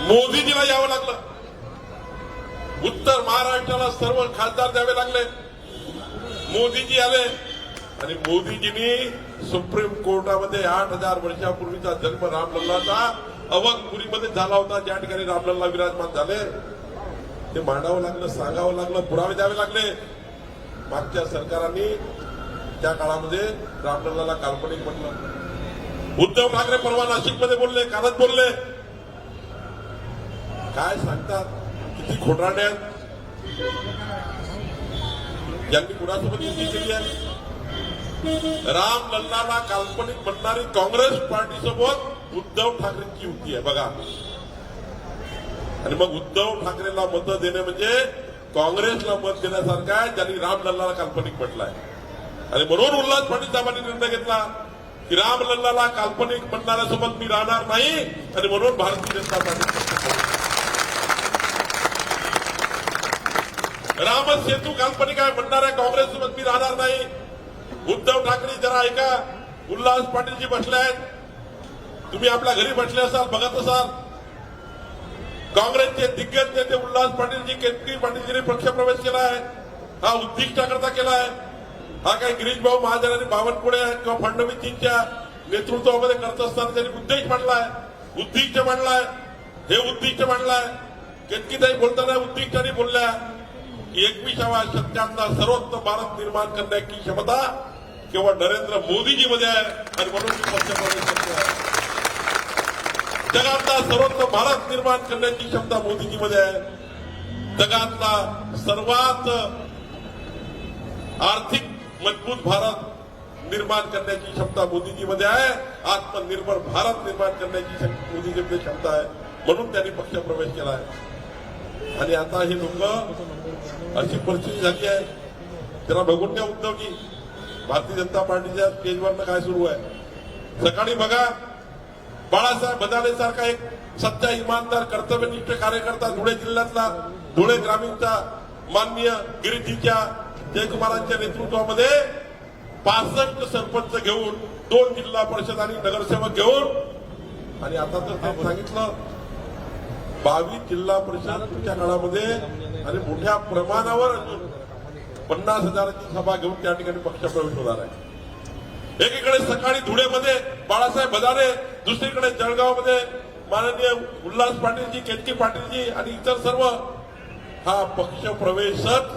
मोदीजीला यावं लागलं. उत्तर महाराष्ट्राला सर्व खासदार द्यावे लागले. मोदीजी आले आणि मोदीजींनी सुप्रीम कोर्टामध्ये 8000 वर्षापूर्वीचा जन्म रामलल्लाचा अवधपुरीमध्ये झाला होता, ज्या ठिकाणी रामलल्ला विराजमान झाले, ते मांडावं लागलं, सांगावं लागलं, पुरावे द्यावे लागले. मागच्या सरकारांनी त्या काळामध्ये रामलल्लाला काल्पनिक म्हटलं. उद्धव ठाकरे परवा नाशिकमध्ये बोलले, कालच बोलले. काय सांगतात, किती खोटारडे आहेत. यांनी कुणासोबत युती केली आहे? रामलल्लाला काल्पनिक म्हणणारी काँग्रेस पार्टीसोबत उद्धव ठाकरेंची युती आहे बघा. आणि मग उद्धव ठाकरेला मतं देणे म्हणजे काँग्रेसला मत देण्यासारखं आहे, ज्यांनी रामलल्लाला काल्पनिक म्हटलंय. आणि म्हणून उल्हास पाटील साहेबांनी निर्णय घेतला की रामलल्लाला काल्पनिक म्हणणाऱ्यासोबत मी राहणार नाही आणि म्हणून भारतीय जनता पार्टी रामसेतू काल्पनिक आहे म्हणणाऱ्या काँग्रेससोबत मी राहणार नाही. उद्धव ठाकरे जरा ऐका, उल्हास पाटीलजी बसले आहेत, तुम्ही आपल्या घरी बसले असाल, बघत असाल. काँग्रेसचे दिग्गज नेते उल्हास पाटीलजी, केतकी पाटीलजींनी पक्षप्रवेश केला आहे. हा उद्दिष्टाकरता केला आहे. हा काही गिरीश भाऊ महाजन आणि बावनकुळे किंवा फडणवीसजींच्या नेतृत्वामध्ये करत असताना त्यांनी उद्देश मांडलाय, उद्दिष्ट मांडलाय. हे उद्दिष्ट मांडलाय केतकीताई बोलताना उद्दिष्टाने बोलल्या की 21व्या शतकातला सर्वोत्तम भारत निर्माण करण्याची क्षमता केवळ नरेंद्र मोदीजीमध्ये आहे आणि म्हणून मी पक्षप्रवेश करतो. जगातला सर्वोत्तम भारत निर्माण करण्याची क्षमता मोदीजीमध्ये आहे. जगातला सर्वात आर्थिक मजबूत भारत निर्माण करण्याची क्षमता मोदीजीमध्ये आहे. आत्मनिर्भर भारत निर्माण करण्याची मोदीजीमध्ये क्षमता आहे. म्हणून त्यांनी पक्षप्रवेश केला आहे. आणि आता हे लोक अशी परिस्थिती झाली आहे, त्यांना बघून द्या उद्धवजी, भारतीय जनता पार्टीच्या स्टेजवरनं काय सुरू आहे. सकाळी बघा, बाळासाहेब बदाले सारखा एक सच्चा इमानदार कर्तव्यनिष्ठ कार्यकर्ता धुळे जिल्ह्यातला, धुळे ग्रामीणचा माननीय गिरीजीच्या जयकुमारांच्या नेतृत्वामध्ये 65 सरपंच घेऊन 2 जिल्हा परिषद आणि नगरसेवक घेऊन, आणि आता तर त्यांनी सांगितलं 22 जिल्हा परिषद पुढच्या काळामध्ये आणि मोठ्या प्रमाणावर 50,000ची सभा घेऊन त्या ठिकाणी पक्षप्रवेश होणार आहे. एकीकडे सकाळी धुळेमध्ये बाळासाहेब बदारे, दुसरीकडे जळगावमध्ये माननीय उल्हास पाटीलजी, केतकी पाटीलजी आणि इतर सर्व. हा पक्षप्रवेशच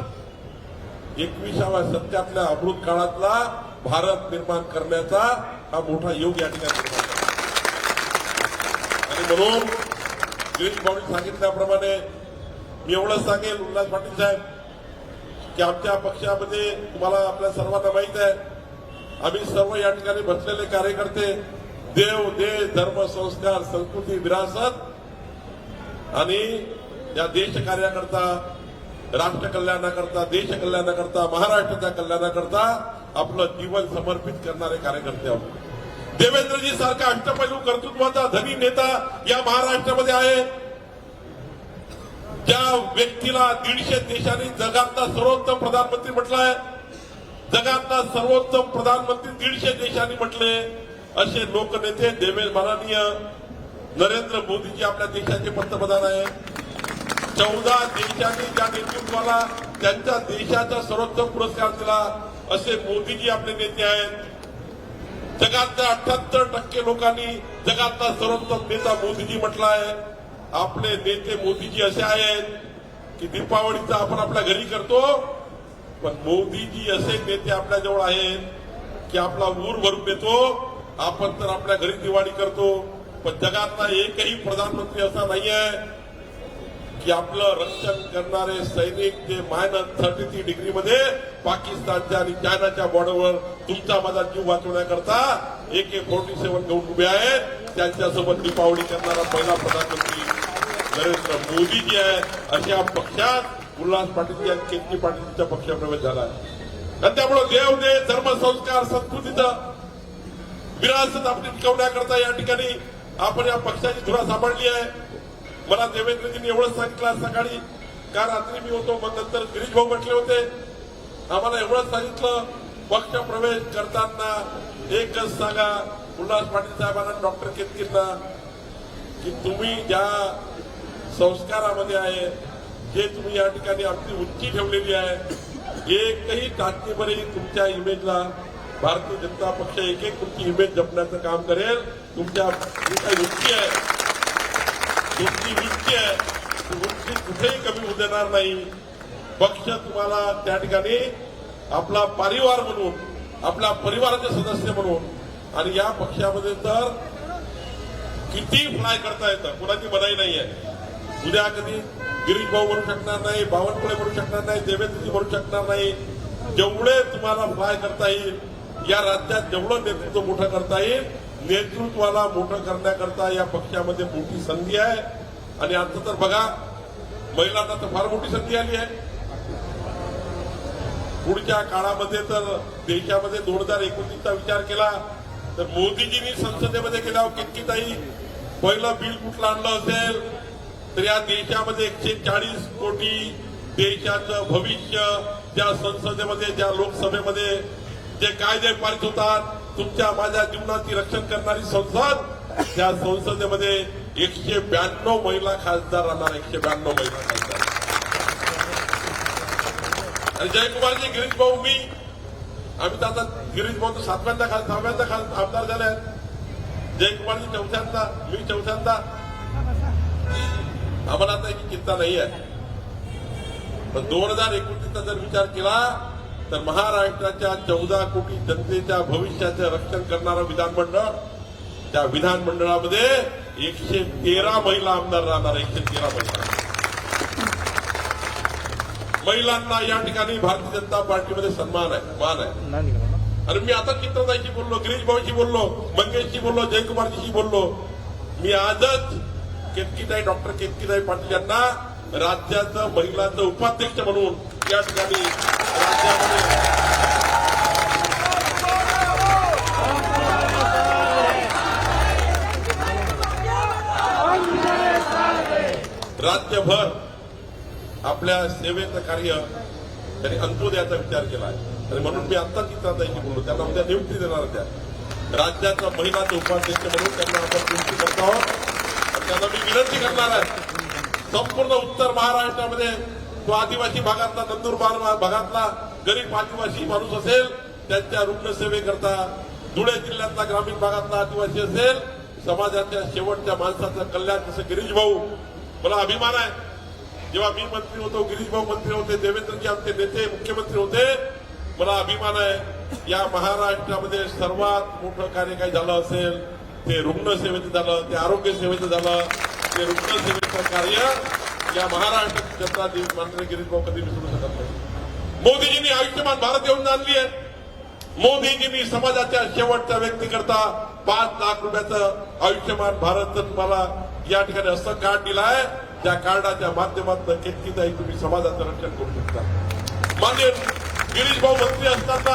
21व्या शतकातल्या अमृत काळातला भारत निर्माण करण्याचा हा मोठा योग या ठिकाणी. आणि म्हणून गिरीश भाऊंनी सांगितल्याप्रमाणे मी एवढंच सांगेल, उल्हास पाटील साहेब, की आमच्या पक्षामध्ये तुम्हाला आपल्या सर्वांना माहित आहे, आम्ही सर्व या ठिकाणी बसलेले कार्यकर्ते देव, देश, धर्म, संस्कार, संस्कृती, विरासत आणि या देश कार्याकरता, राष्ट्र कल्याणाकरता, देश कल्याणाकरता, महाराष्ट्राच्या कल्याणाकरता आपलं जीवन समर्पित करणारे कार्यकर्ते आहोत. देवेंद्रजी सारखा अष्टपैलू कर्तृत्वाचा धनी नेता या महाराष्ट्रामध्ये आहे. ज्या व्यक्तीला 150 देशांनी जगातला सर्वोत्तम प्रधानमंत्री म्हटलंय, जगातला सर्वोत्तम प्रधानमंत्री 150 देशांनी म्हटले, असे लोकनेते माननीय नरेंद्र मोदीजी आपल्या देशाचे पंतप्रधान आहे. 14 देशांनी ज्या नेतृत्वाला त्यांच्या देशाचा सर्वोत्तम पुरस्कार दिला, असे मोदीजी आपले नेते आहेत. जगातल्या 78% लोकांनी जगातला सर्वोत्तम नेता मोदीजी म्हटला आहे. आपले नेते मोदीजी असे आहेत की दीपावलीचा आपण आपल्या घरी करतो, पण मोदीजी असे नेते आपल्या जवळ आहेत की आपला ऊर भरून येतो. आपण तर आपल्या घरी दिवाळी करतो, पण जगातला एकही प्रधानमंत्री असा नाही आहे की आपलं रक्षण करणारे सैनिक जे -33 डिग्रीमध्ये पाकिस्तानच्या आणि चायनाच्या बॉर्डरवर तुमचा माझा जीव वाचवण्याकरता AK-47 घेऊन उभे आहेत, त्यांच्यासोबत दीपावली करणारा पहिला प्रधानमंत्री नरेंद्र मोदीजी आहे. अशा पक्षात उल्हास पाटील आणि केतकी पाटीलचा पक्षप्रवेश झाला आहे. आणि त्यामुळे देव, देश, धर्म, संस्कार, संस्कृतीचं विरासत आपली टिकवण्याकरता या ठिकाणी आपण या पक्षाची धुरा सांभाळली आहे. मला देवेंद्रजींनी एवढंच सांगितलं सकाळी, का रात्री मी होतो, मग नंतर गिरीश भाऊ म्हटले होते, आम्हाला एवढंच सांगितलं, पक्ष प्रवेश करताना एकच सांगा उल्हास पाटील साहेबांना, डॉक्टर केतकींना, की तुम्ही ज्या संस्कारामध्ये आहे, जे तुम्ही या ठिकाणी आमची उंची ठेवलेली आहे, एकही टाचणीभरही तुमच्या इमेजला भारतीय जनता पक्ष एक तुमची इमेज जपण्याचं काम करेल. तुमच्या जी काही उंची आहे, तुमची उंची आहे, ती उंची कुठेही कमी होऊ देणार नाही. पक्ष तुम्हाला त्या ठिकाणी आपला परिवार म्हणून, आपल्या परिवाराचे सदस्य म्हणून, आणि या पक्षामध्ये तर किती फ्लाय करता येतं, कुणाची मनाई नाही आहे. उद्या कधी गिरीश भाऊ म्हणू शकणार नाही, बावनकुळे म्हणू शकणार नाही, देवेंद्रजी म्हणू शकणार नाही. जेवढे तुम्हाला फ्लाय करता येईल, या राज्यात जेवढं नेतृत्व मोठं करता येईल, नेतृत्वाला मोठं करण्याकरता या पक्षामध्ये मोठी संधी आहे. आणि आता तर बघा, महिलांना तर फार मोठी संधी आली आहे. पुढच्या काळामध्ये तर देशामध्ये 2029चा विचार केला तर मोदीजींनी संसदेमध्ये गेल्यावर कितकीताई पहिलं बिल कुठलं आणलं असेल तर या देशामध्ये 140 कोटी देशाचं भविष्य ज्या संसदेमध्ये, ज्या लोकसभेमध्ये जे कायदे पारित होतात, तुमच्या माझ्या जीवनाची रक्षण करणारी संसद, त्या संसदेमध्ये 192 महिला खासदार राहणार. 192 महिला खासदार. आणि जयकुमारजी, गिरीश भाऊ, मी आम्ही तर आता गिरीश भाऊ 7व्यांदा 6व्यांदा आमदार झाले आहेत. जयकुमारजी 4थ्यांदा, मी 4थ्यांदा. आम्हाला आता याची चिंता नाही आहे. पण 2029चा जर विचार केला तर महाराष्ट्राच्या 14 कोटी जनतेच्या भविष्याचे रक्षण करणारं विधानमंडळ, त्या विधानमंडळामध्ये 113 महिला आमदार राहणार. 113 महिलांना या ठिकाणी भारतीय जनता पार्टीमध्ये सन्मान आहे, मान आहे. आणि मी आता चित्रताईशी बोललो, गिरीश भाऊशी बोललो, मंगेशशी बोललो, जयकुमारजीशी बोललो. मी आजच केतकीताई, डॉक्टर केतकीताई पाटील यांना राज्याचं महिलांचं उपाध्यक्ष म्हणून या ठिकाणी राज्यामध्ये राज्यभर आपल्या सेवेचं कार्य त्यांनी अंत्योदयाचा विचार केला आहे. आणि म्हणून मी आता चित्राताईशी बोललो, त्यांना उद्या नियुक्ती देणार त्या राज्याचा महिलाचं उपाध्यक्ष म्हणून त्यांना आपण नियुक्ती करत आहोत. त्यांना मी विनंती करणार आहे, संपूर्ण उत्तर महाराष्ट्रामध्ये तो आदिवासी भागातला, नंदुरबार भागातला गरीब आदिवासी माणूस असेल त्यांच्या रुग्णसेवेकरता, धुळे जिल्ह्यातला ग्रामीण भागातला आदिवासी असेल, समाजाच्या शेवटच्या माणसाचं कल्याण. जसं गिरीश भाऊ, मला अभिमान आहे, जेव्हा मी मंत्री होतो, गिरीश भाऊ मंत्री होते, देवेंद्रजी आमचे नेते मुख्यमंत्री होते, मला अभिमान आहे या महाराष्ट्रामध्ये सर्वात मोठं कार्य काही झालं असेल ते रुग्णसेवेचं झालं, ते आरोग्य सेवेचं झालं, ते रुग्णसेवेचं कार्य या महाराष्ट्राची जनता माननीय गिरीश भाऊ कधी विसरू शकत नाही. मोदीजींनी आयुष्यमान भारत येऊन आणली आहे. मोदीजींनी समाजाच्या शेवटच्या व्यक्तीकरता 5 लाख रुपयाचं आयुष्यमान भारतचं तुम्हाला या ठिकाणी असं कार्ड दिलं आहे, त्या कार्डाच्या माध्यमातून केतकीताई तुम्ही समाजाचं रक्षण करू शकता. मान्य गिरीश भाऊ मंत्री असताना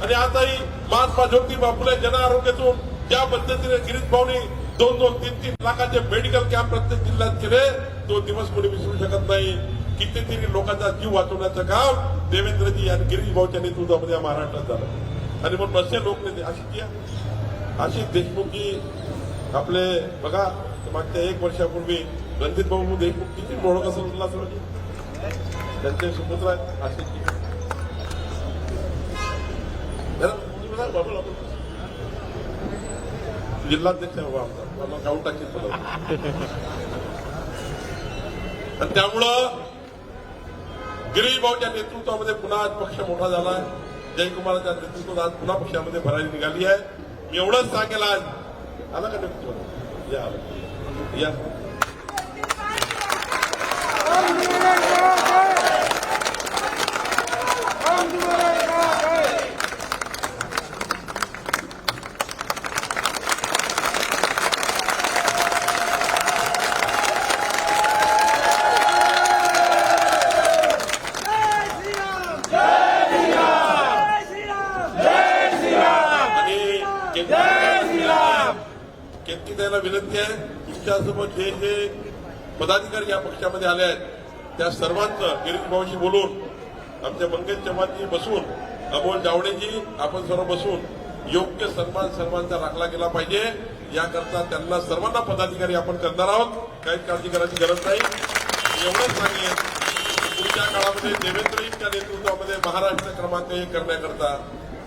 आणि आताही महात्मा ज्योतिबा फुले जन आरोग्यातून ज्या पद्धतीने गिरीश भाऊनी 2-2, 3-3 लाखाचे मेडिकल कॅम्प प्रत्येक जिल्ह्यात केले, तो दिवस कोणी विसरू शकत नाही. कितीतरी लोकांचा जीव वाचवण्याचं काम देवेंद्रजी आणि गिरीश भाऊच्या नेतृत्वामध्ये महाराष्ट्रात झालं. आणि म्हणून असे लोकनेते आशिष देशमुखजी आपले बघा, मागच्या 1 वर्षापूर्वी रणजित भाऊ देशमुख किती ओळख असेल त्यांचे सुपुत्र आहेत आशिषजी. जिल्हाध्यक्ष आहे बाबा आमचा, गाऊन टाकीत पडलं. आणि त्यामुळं गिरीश भाऊच्या नेतृत्वामध्ये पुन्हा आज पक्ष मोठा झाला आहे. जयकुमारच्या नेतृत्वात आज पुन्हा पक्षामध्ये भरारी निघाली आहे. मी एवढंच सांगेल, आज आला का नेतृत्व या केतकीताईला विनंती आहे, तुमच्यासोबत जे जे पदाधिकारी या पक्षामध्ये आले आहेत त्या सर्वांचं गिरीश भाऊशी बोलून, आमच्या मंगेश चव्हाणजी बसून, अमोल जावडेजी आपण सर्व बसून योग्य सन्मान सर्वांचा राखला गेला पाहिजे. याकरता त्यांना सर्वांना पदाधिकारी आपण करणार आहोत. काही काळजी करायची गरज नाही. एवढंच सांगेन, पुढच्या काळामध्ये देवेंद्रजींच्या नेतृत्वामध्ये महाराष्ट्र क्रमांक 1 करण्याकरता,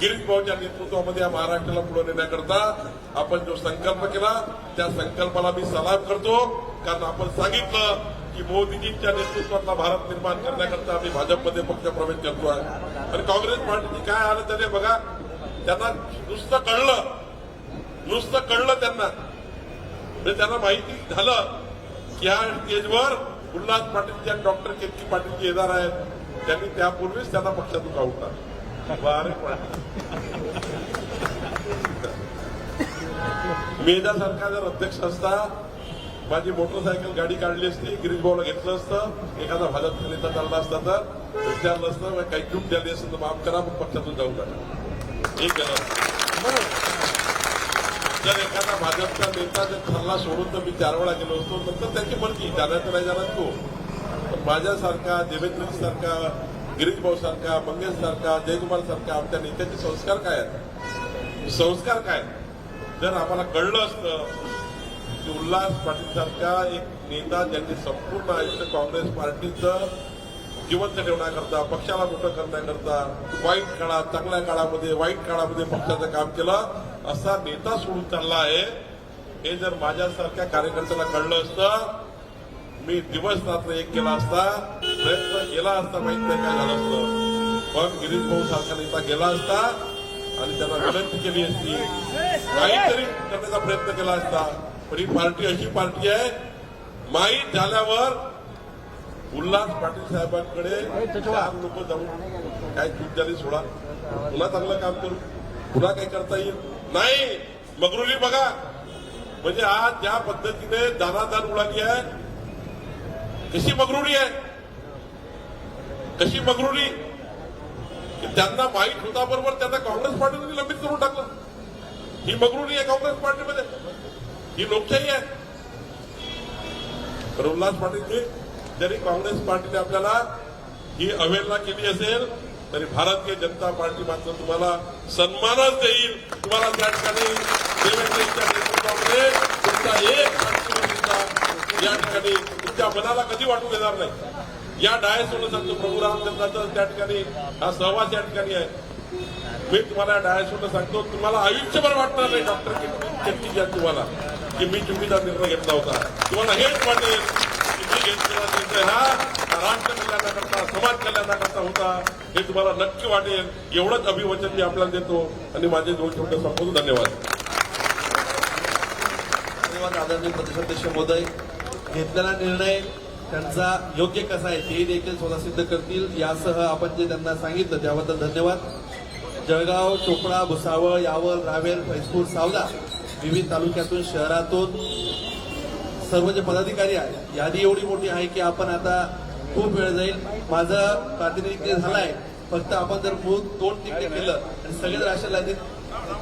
गिरीश भाऊच्या नेतृत्वामध्ये या महाराष्ट्राला पुढे नेण्याकरता आपण जो संकल्प केला त्या संकल्पाला मी सलाम करतो. कारण आपण सांगितलं की मोदीजींच्या नेतृत्वातला भारत निर्माण करण्याकरता आम्ही भाजपमध्ये पक्ष प्रवेश करतोय. आणि काँग्रेस पार्टीची काय हालत झाली बघा, त्यांना नुसतं कळलं त्यांना, म्हणजे त्यांना माहिती झालं की ह्या स्टेजवर उल्हास पाटील आणि डॉक्टर केतकी पाटील येणार आहेत. त्यांनी त्यापूर्वीच त्यांना पक्षातून काढून मेधासारखा जर अध्यक्ष असता, माझी मोटरसायकल गाडी काढली असती, गिरीश भाऊला घेतलं असतं, एखादा भाजपचा नेता चालला असता तर विचारलं असतं, काही चूक झाली असेल तर माफ करा, मग पक्षातून जाऊ नका. एक जर एखादा भाजपचा नेता जर सल्ला सोडून तर मी 4 वेळा गेलो असतो, नंतर त्याची मर्जी, जाण्याचं नाही जाणार तो. पण माझ्यासारखा, देवेंद्रजीसारखा, गिरीश भाऊ सारखा, मंगेश सारखा, जयकुमार सारखा आमच्या नेत्याचे संस्कार काय आहेत? संस्कार काय? जर आम्हाला कळलं असतं की उल्हास पाटील सारखा एक नेता ज्यांनी संपूर्ण आयुष्य काँग्रेस पार्टीचं जिवंत ठेवण्याकरता, पक्षाला मोठं करण्याकरता, वाईट काळात, चांगल्या काळामध्ये, वाईट काळामध्ये पक्षाचं काम केलं, असा नेता सोडून चालला आहे. हे जर माझ्यासारख्या कार्यकर्त्याला कळलं असतं, मी दिवस रात्र एक केला असता, प्रयत्न केला असता, माहित नाही काय झालं असतं. पण गिरीश भाऊ सारखा नेता गेला असता आणि त्यांना विनंती केली असती, काहीतरी करण्याचा प्रयत्न केला असता. पण ही पार्टी अशी पार्टी आहे, माहीत झाल्यावर उल्हास पाटील साहेबांकडे 4 लोक जाऊन काय चूक झाली सोडा, पुन्हा चांगलं काम करू, पुन्हा काय करता येईल नाही. मगरुली बघा, म्हणजे आज ज्या पद्धतीने दानादान उडाली आहे, कशी मगरुरी आहे, कशी मगरुरी की त्यांना माहीत होता बरोबर त्यांना काँग्रेस पार्टीने निलंबित करून टाकलं. ही मगरुरी आहे काँग्रेस पार्टीमध्ये, ही लोकशाही आहे. तर उल्हास पाटीलजी, जरी काँग्रेस पार्टीने आपल्याला ही अवहेलना केली असेल तरी भारतीय जनता पार्टी मात्र तुम्हाला सन्मानच देईल. तुम्हाला त्या ठिकाणी देवेंद्रजींच्या नेतृत्वामध्ये तुमचा एक पार्टीचा या ठिकाणी तुमच्या मनाला कधी वाटू देणार नाही. या डायसवरून सांगतो, प्रभू रामचंद्राचा त्या ठिकाणी हा सहवास या ठिकाणी आहे. मी तुम्हाला डायसवरून सांगतो, तुम्हाला आयुष्यभर वाटणार नाही डॉक्टर केतकीजी तुम्हाला की मी चुकीचा निर्णय घेतला होता. तुम्हाला हेच वाटेल की मी घेतलेला निर्णय हा राष्ट्र कल्याणाकरता, समाज कल्याणाकरता होता, हे तुम्हाला नक्की वाटेल. एवढंच अभिवचन मी आपल्याला देतो आणि माझे 2 शब्द संपवतो. धन्यवाद. धन्यवाद आदरणीय प्रदेशाध्यक्ष महोदय. घेतलेला निर्णय त्यांचा योग्य कसा आहे ते देखील स्वतः सिद्ध करतील. यासह आपण जे त्यांना सांगितलं त्याबद्दल धन्यवाद. जळगाव, चोपडा, भुसावळ, यावल, रावेर, फैजपूर, सावदा विविध तालुक्यातून, शहरातून सर्व जे पदाधिकारी आहेत, यादी एवढी मोठी आहे की आपण आता खूप वेळ जाईल. माझं प्रातिनिधिक झालंय, फक्त आपण जर मूळ 2 तिकडे केलं आणि सगळे जर अशा यादीत,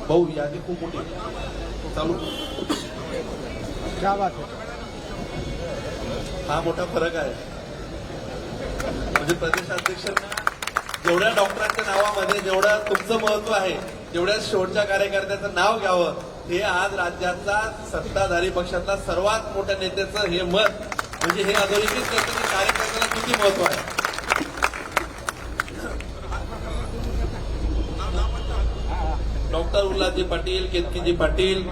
भाऊ यादी खूप मोठी चालू, हा मोठा फरक आहे. म्हणजे प्रदेशाध्यक्षांना जेवढ्या डॉक्टरांच्या नावामध्ये जेवढं तुमचं महत्व आहे, तेवढ्या शेवटच्या कार्यकर्त्याचं नाव घ्यावं, हे आज राज्याचा सत्ताधारी पक्षातला सर्वात मोठ्या नेत्याचं हे मत, म्हणजे हे अधोरेखित करतं की कार्यकर्त्याला किती महत्व आहे. डॉक्टर उल्हासजी पाटील, केतकीजी पाटील,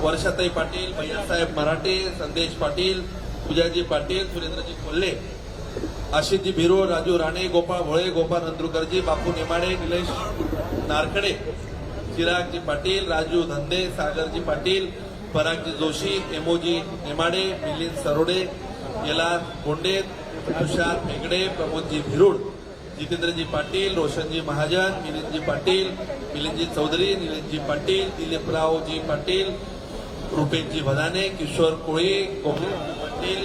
वर्षाताई पाटील, भैयासाहेब मराठे, संदेश पाटील, पूजाजी पाटील, सुरेंद्रजी कोल्हे, आशिषजी भिरोळ, राजू राणे, गोपाळ भोळे, गोपाळ नंद्रुकरजी, बापू नेमाडे, निलेश नारकडे, चिरागजी पाटील, राजू धंदे, सागरजी पाटील, परागजी जोशी, एमोजी नेमाडे, मिलिंद सरोडे, येलार बोंडे, तुषार हेगडे, प्रमोदजी भिरुड, जितेंद्रजी पाटील, रोशनजी महाजन, मिलिंदजी पाटील, मिलिंदजी चौधरी, निलेशजी पाटील, दिलीपरावजी पाटील, रुपेशजी भदाने, किशोर कोळी, कोमलजी पाटील,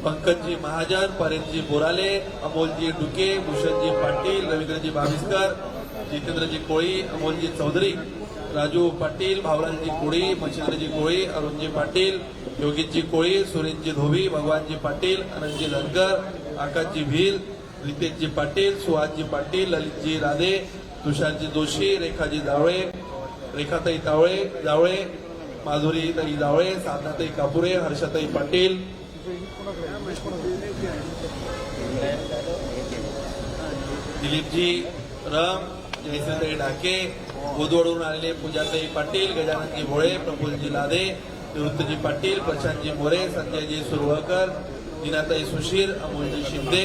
पंकजजी महाजन, परेशजी बोराले, अमोलजी डुके, भूषणजी पाटील, रवींद्रजी बाविस्कर, जितेंद्रजी कोळी, अमोलजी चौधरी, राजू पाटील, भावराजजी कोळी, मच्छिंद्रजी कोळी, अरुणजी पाटील, योगीजी कोळी, सुरेशजी धोबी, भगवानजी पाटील, अनंतजी धनकर, आकाशजी भील, रितेशजी पाटील, सुहासजी पाटील, ललितजी राधे, तुषारजी जोशी, रेखाजी जावळे, रेखाताई जावळे, माधुरीताई जावळे, साधनाताई कापुरे, हर्षताई पाटील, दिलीपजी रम, जयश्रीताई ढाके, बुधवडून आलेले पूजाताई पाटील, गजाननजी भोळे, प्रफुल्लजी लादे, निवृत्तजी पाटील, प्रशांतजी मोरे, संजयजी सुरवकर, दिनाताई सुशीर, अमोलजी शिंदे,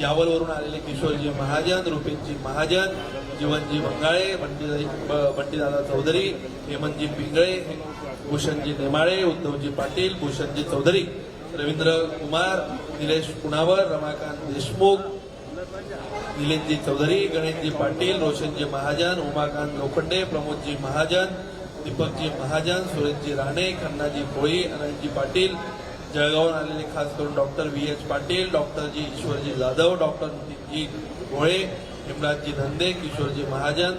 यावलवरून आलेले किशोरजी महाजन, रुपेशजी महाजन, जीवनजी बंगाळे, बंटीदादा चौधरी, हेमंतजी पिंगळे, भूषणजी नेमाळे, उद्धवजी पाटील, भूषणजी चौधरी, रवींद्र कुमार, निलेश कुणावर, रमाकांत देशमुख, निलेशजी चौधरी, गणेशजी पाटील, रोशनजी महाजन, उमाकांत लोखंडे, प्रमोदजी महाजन, दीपकजी महाजन, सुरेशजी राणे, खन्नाजी कोळी, अनंतजी पाटील, जळगावून आलेले खास करून डॉक्टर VH पाटील, डॉक्टरजी ईश्वरजी जाधव, डॉक्टर नितीनजी भोळे, हिमराजजी धंदे, किशोरजी महाजन,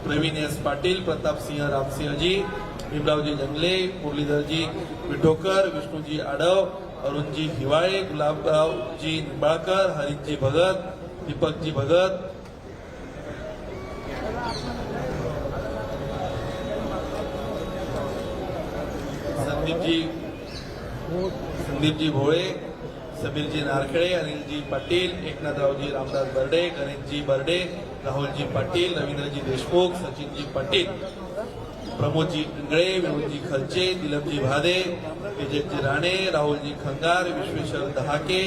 प्रवीण S पाटील, प्रतापसिंह रामसिंहजी, भीमरावजी जंगले, मुरलीधरजी विठोकर, विष्णूजी आडव, अरुणजी हिवाळे, गुलाबरावजी निंबाळकर, हरीशजी भगत, दीपकजी भगत, संदीपजी भोळे, समीरजी नारखेडे, अनिलजी पाटील, एकनाथरावजी रामदास बर्डे, गणेशजी बर्डे, राहुलजी पाटील, रवींद्रजी देशमुख, सचिनजी पाटील, प्रमोदजी इंगळे, विनोदजी खर्चे, दिलीपजी भादे, विजयजी राणे, राहुलजी खंगार, विश्वेश्वर दहाके,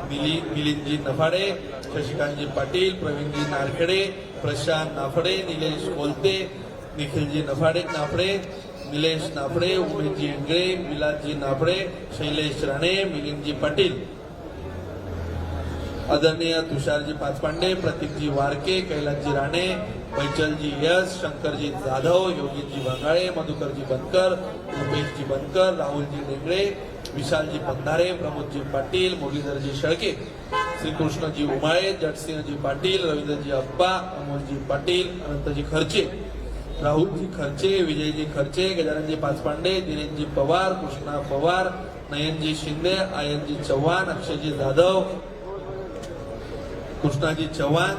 मिलिंदजी नफाडे, शशिकांतजी पाटील, प्रवीणजी नारखेडे, प्रशांत नाफडे, निलेश कोलते, निखिलजी नाफडे, निलेश नाफडे, उमेशजी इंगळे, विलासजी नाफडे, शैलेश राणे, मिलिंदजी पाटील, आदरणीय तुषारजी पाचपांडे, प्रतीकजी वारके, कैलासजी राणे, बैचलजी यश, शंकरजी जाधव, योगीजी भंगाळे, मधुकरजी बनकर, रुपेशजी बनकर, राहुलजी डेंगळे, विशालजी पंधारे, प्रमोदजी पाटील, मुरलीधरजी शेळके, श्रीकृष्णजी उमाळे, जटसिंहजी पाटील, रवींद्रजी अप्पा, अमोलजी पाटील, अनंतजी खर्चे, राहुलजी खर्चे, विजयजी खर्चे, गजाननजी पाचपांडे, दिनेशजी पवार, कृष्णा पवार, नयनजी शिंदे, आयनजी चव्हाण, अक्षयजी जाधव, कृष्णाजी चव्हाण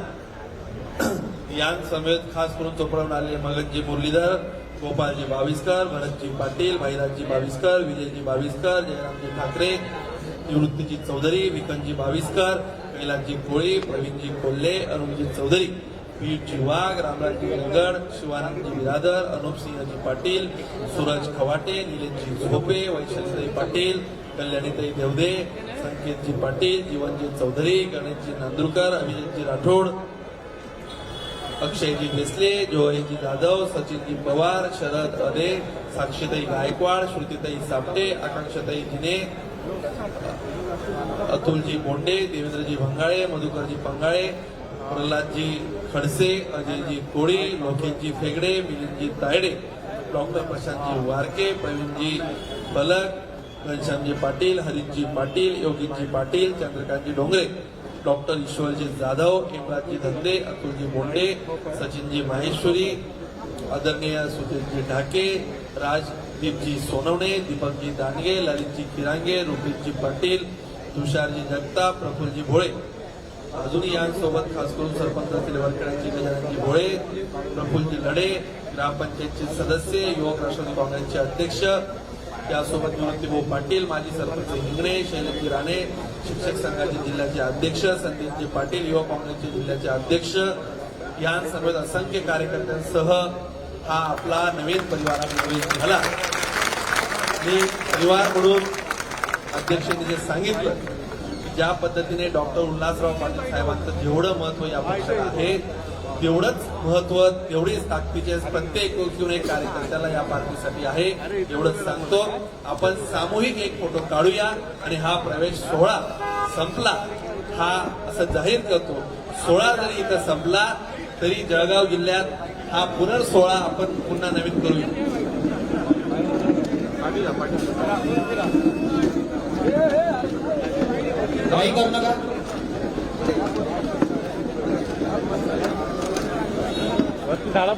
यांसमेत खास करून चोपडावून आलेले मगनजी मुरलीधर, गोपालजी बाविस्कर, भरतजी पाटील, भाईराजजी बाविस्कर, विजयजी बाविस्कर, जयरामजी ठाकरे, निवृत्तीजी चौधरी, विकनजी बाविस्कर, कैलासजी कोळी, प्रवीणजी कोल्हे, अरुणजी चौधरी, पीठजी वाघ, रामराजजी वेंगड, शिवानंदजी बिरादर, अनुपसिंहजी पाटील, सूरज खवाटे, निलेशजी झोपे, वैशालीताई पाटील, कल्याणीताई देवदे, संकेतजी पाटील, जीवनजी चौधरी, गणेशजी नांदुरकर, अभिजितजी राठोड, अक्षयजी देसले, जोहरीजी जाधव, सचिनजी पवार, शरद अदे, साक्षीताई गायकवाड, श्रुतीताई सापटे, आकांक्षाताई जिने, अतुलजी बोंडे, देवेंद्रजी भंगाळे, मधुकरजी पंगाळे, प्रल्हादजी खडसे, अजयजी कोळी, लोकेशजी फेगडे, मिलिंदजी तायडे, डॉक्टर प्रशांतजी वारके, प्रवीणजी फलक, घनश्यामजी पाटील, हरीशजी पाटील, योगीजी पाटील, चंद्रकांतजी डोंगरे, डॉक्टर ईश्वरजी जाधव, हेमराजजी धंदे, अतुलजी बोंडे, सचिनजी माहेश्वरी, आदरणीय सुधीरजी ढाके, राजदीपजी सोनवणे, दीपकजी दांडगे, ललितजी किरांगे, रुपेशजी पाटील, तुषारजी जगताप, प्रफुल्लजी भोळे, अजूनही यांसोबत खास करून सरपंच वरकड्यांची गजाननजी भोळे, प्रफुल्लजी लढे, ग्रामपंचायतचे सदस्य, युवक राष्ट्रवादी काँग्रेसचे अध्यक्ष, यासोबत निवृत्तीभाऊ पाटील, माजी सरपंच हिंगणे, शैलजी राणे, शिक्षक संघाचे जिल्ह्याचे अध्यक्ष, संदीपजी पाटील, युवक काँग्रेसचे जिल्ह्याचे अध्यक्ष, यांसर्व असंख्य कार्यकर्त्यांसह हा आपला नवीन परिवारात प्रवेश झाला. मी परिवार म्हणून अध्यक्षांनी जे सांगितलं की ज्या पद्धतीने डॉक्टर उल्हासराव पाटील साहेबांचं जेवढं महत्व या पक्षाला आहे तेवढंच महत्व, तेवढीच ताकदीचे प्रत्येक किंवा एक कार्यकर्त्याला या पार्टीसाठी आहे एवढंच सांगतो. आपण सामूहिक एक फोटो काढूया आणि हा प्रवेश सोहळा संपला हा असं जाहीर करतो. सोहळा जरी इथं संपला तरी जळगाव जिल्ह्यात हा पुनर्सोहळा आपण पुन्हा नवीन करूया. काही करू नका. झाडा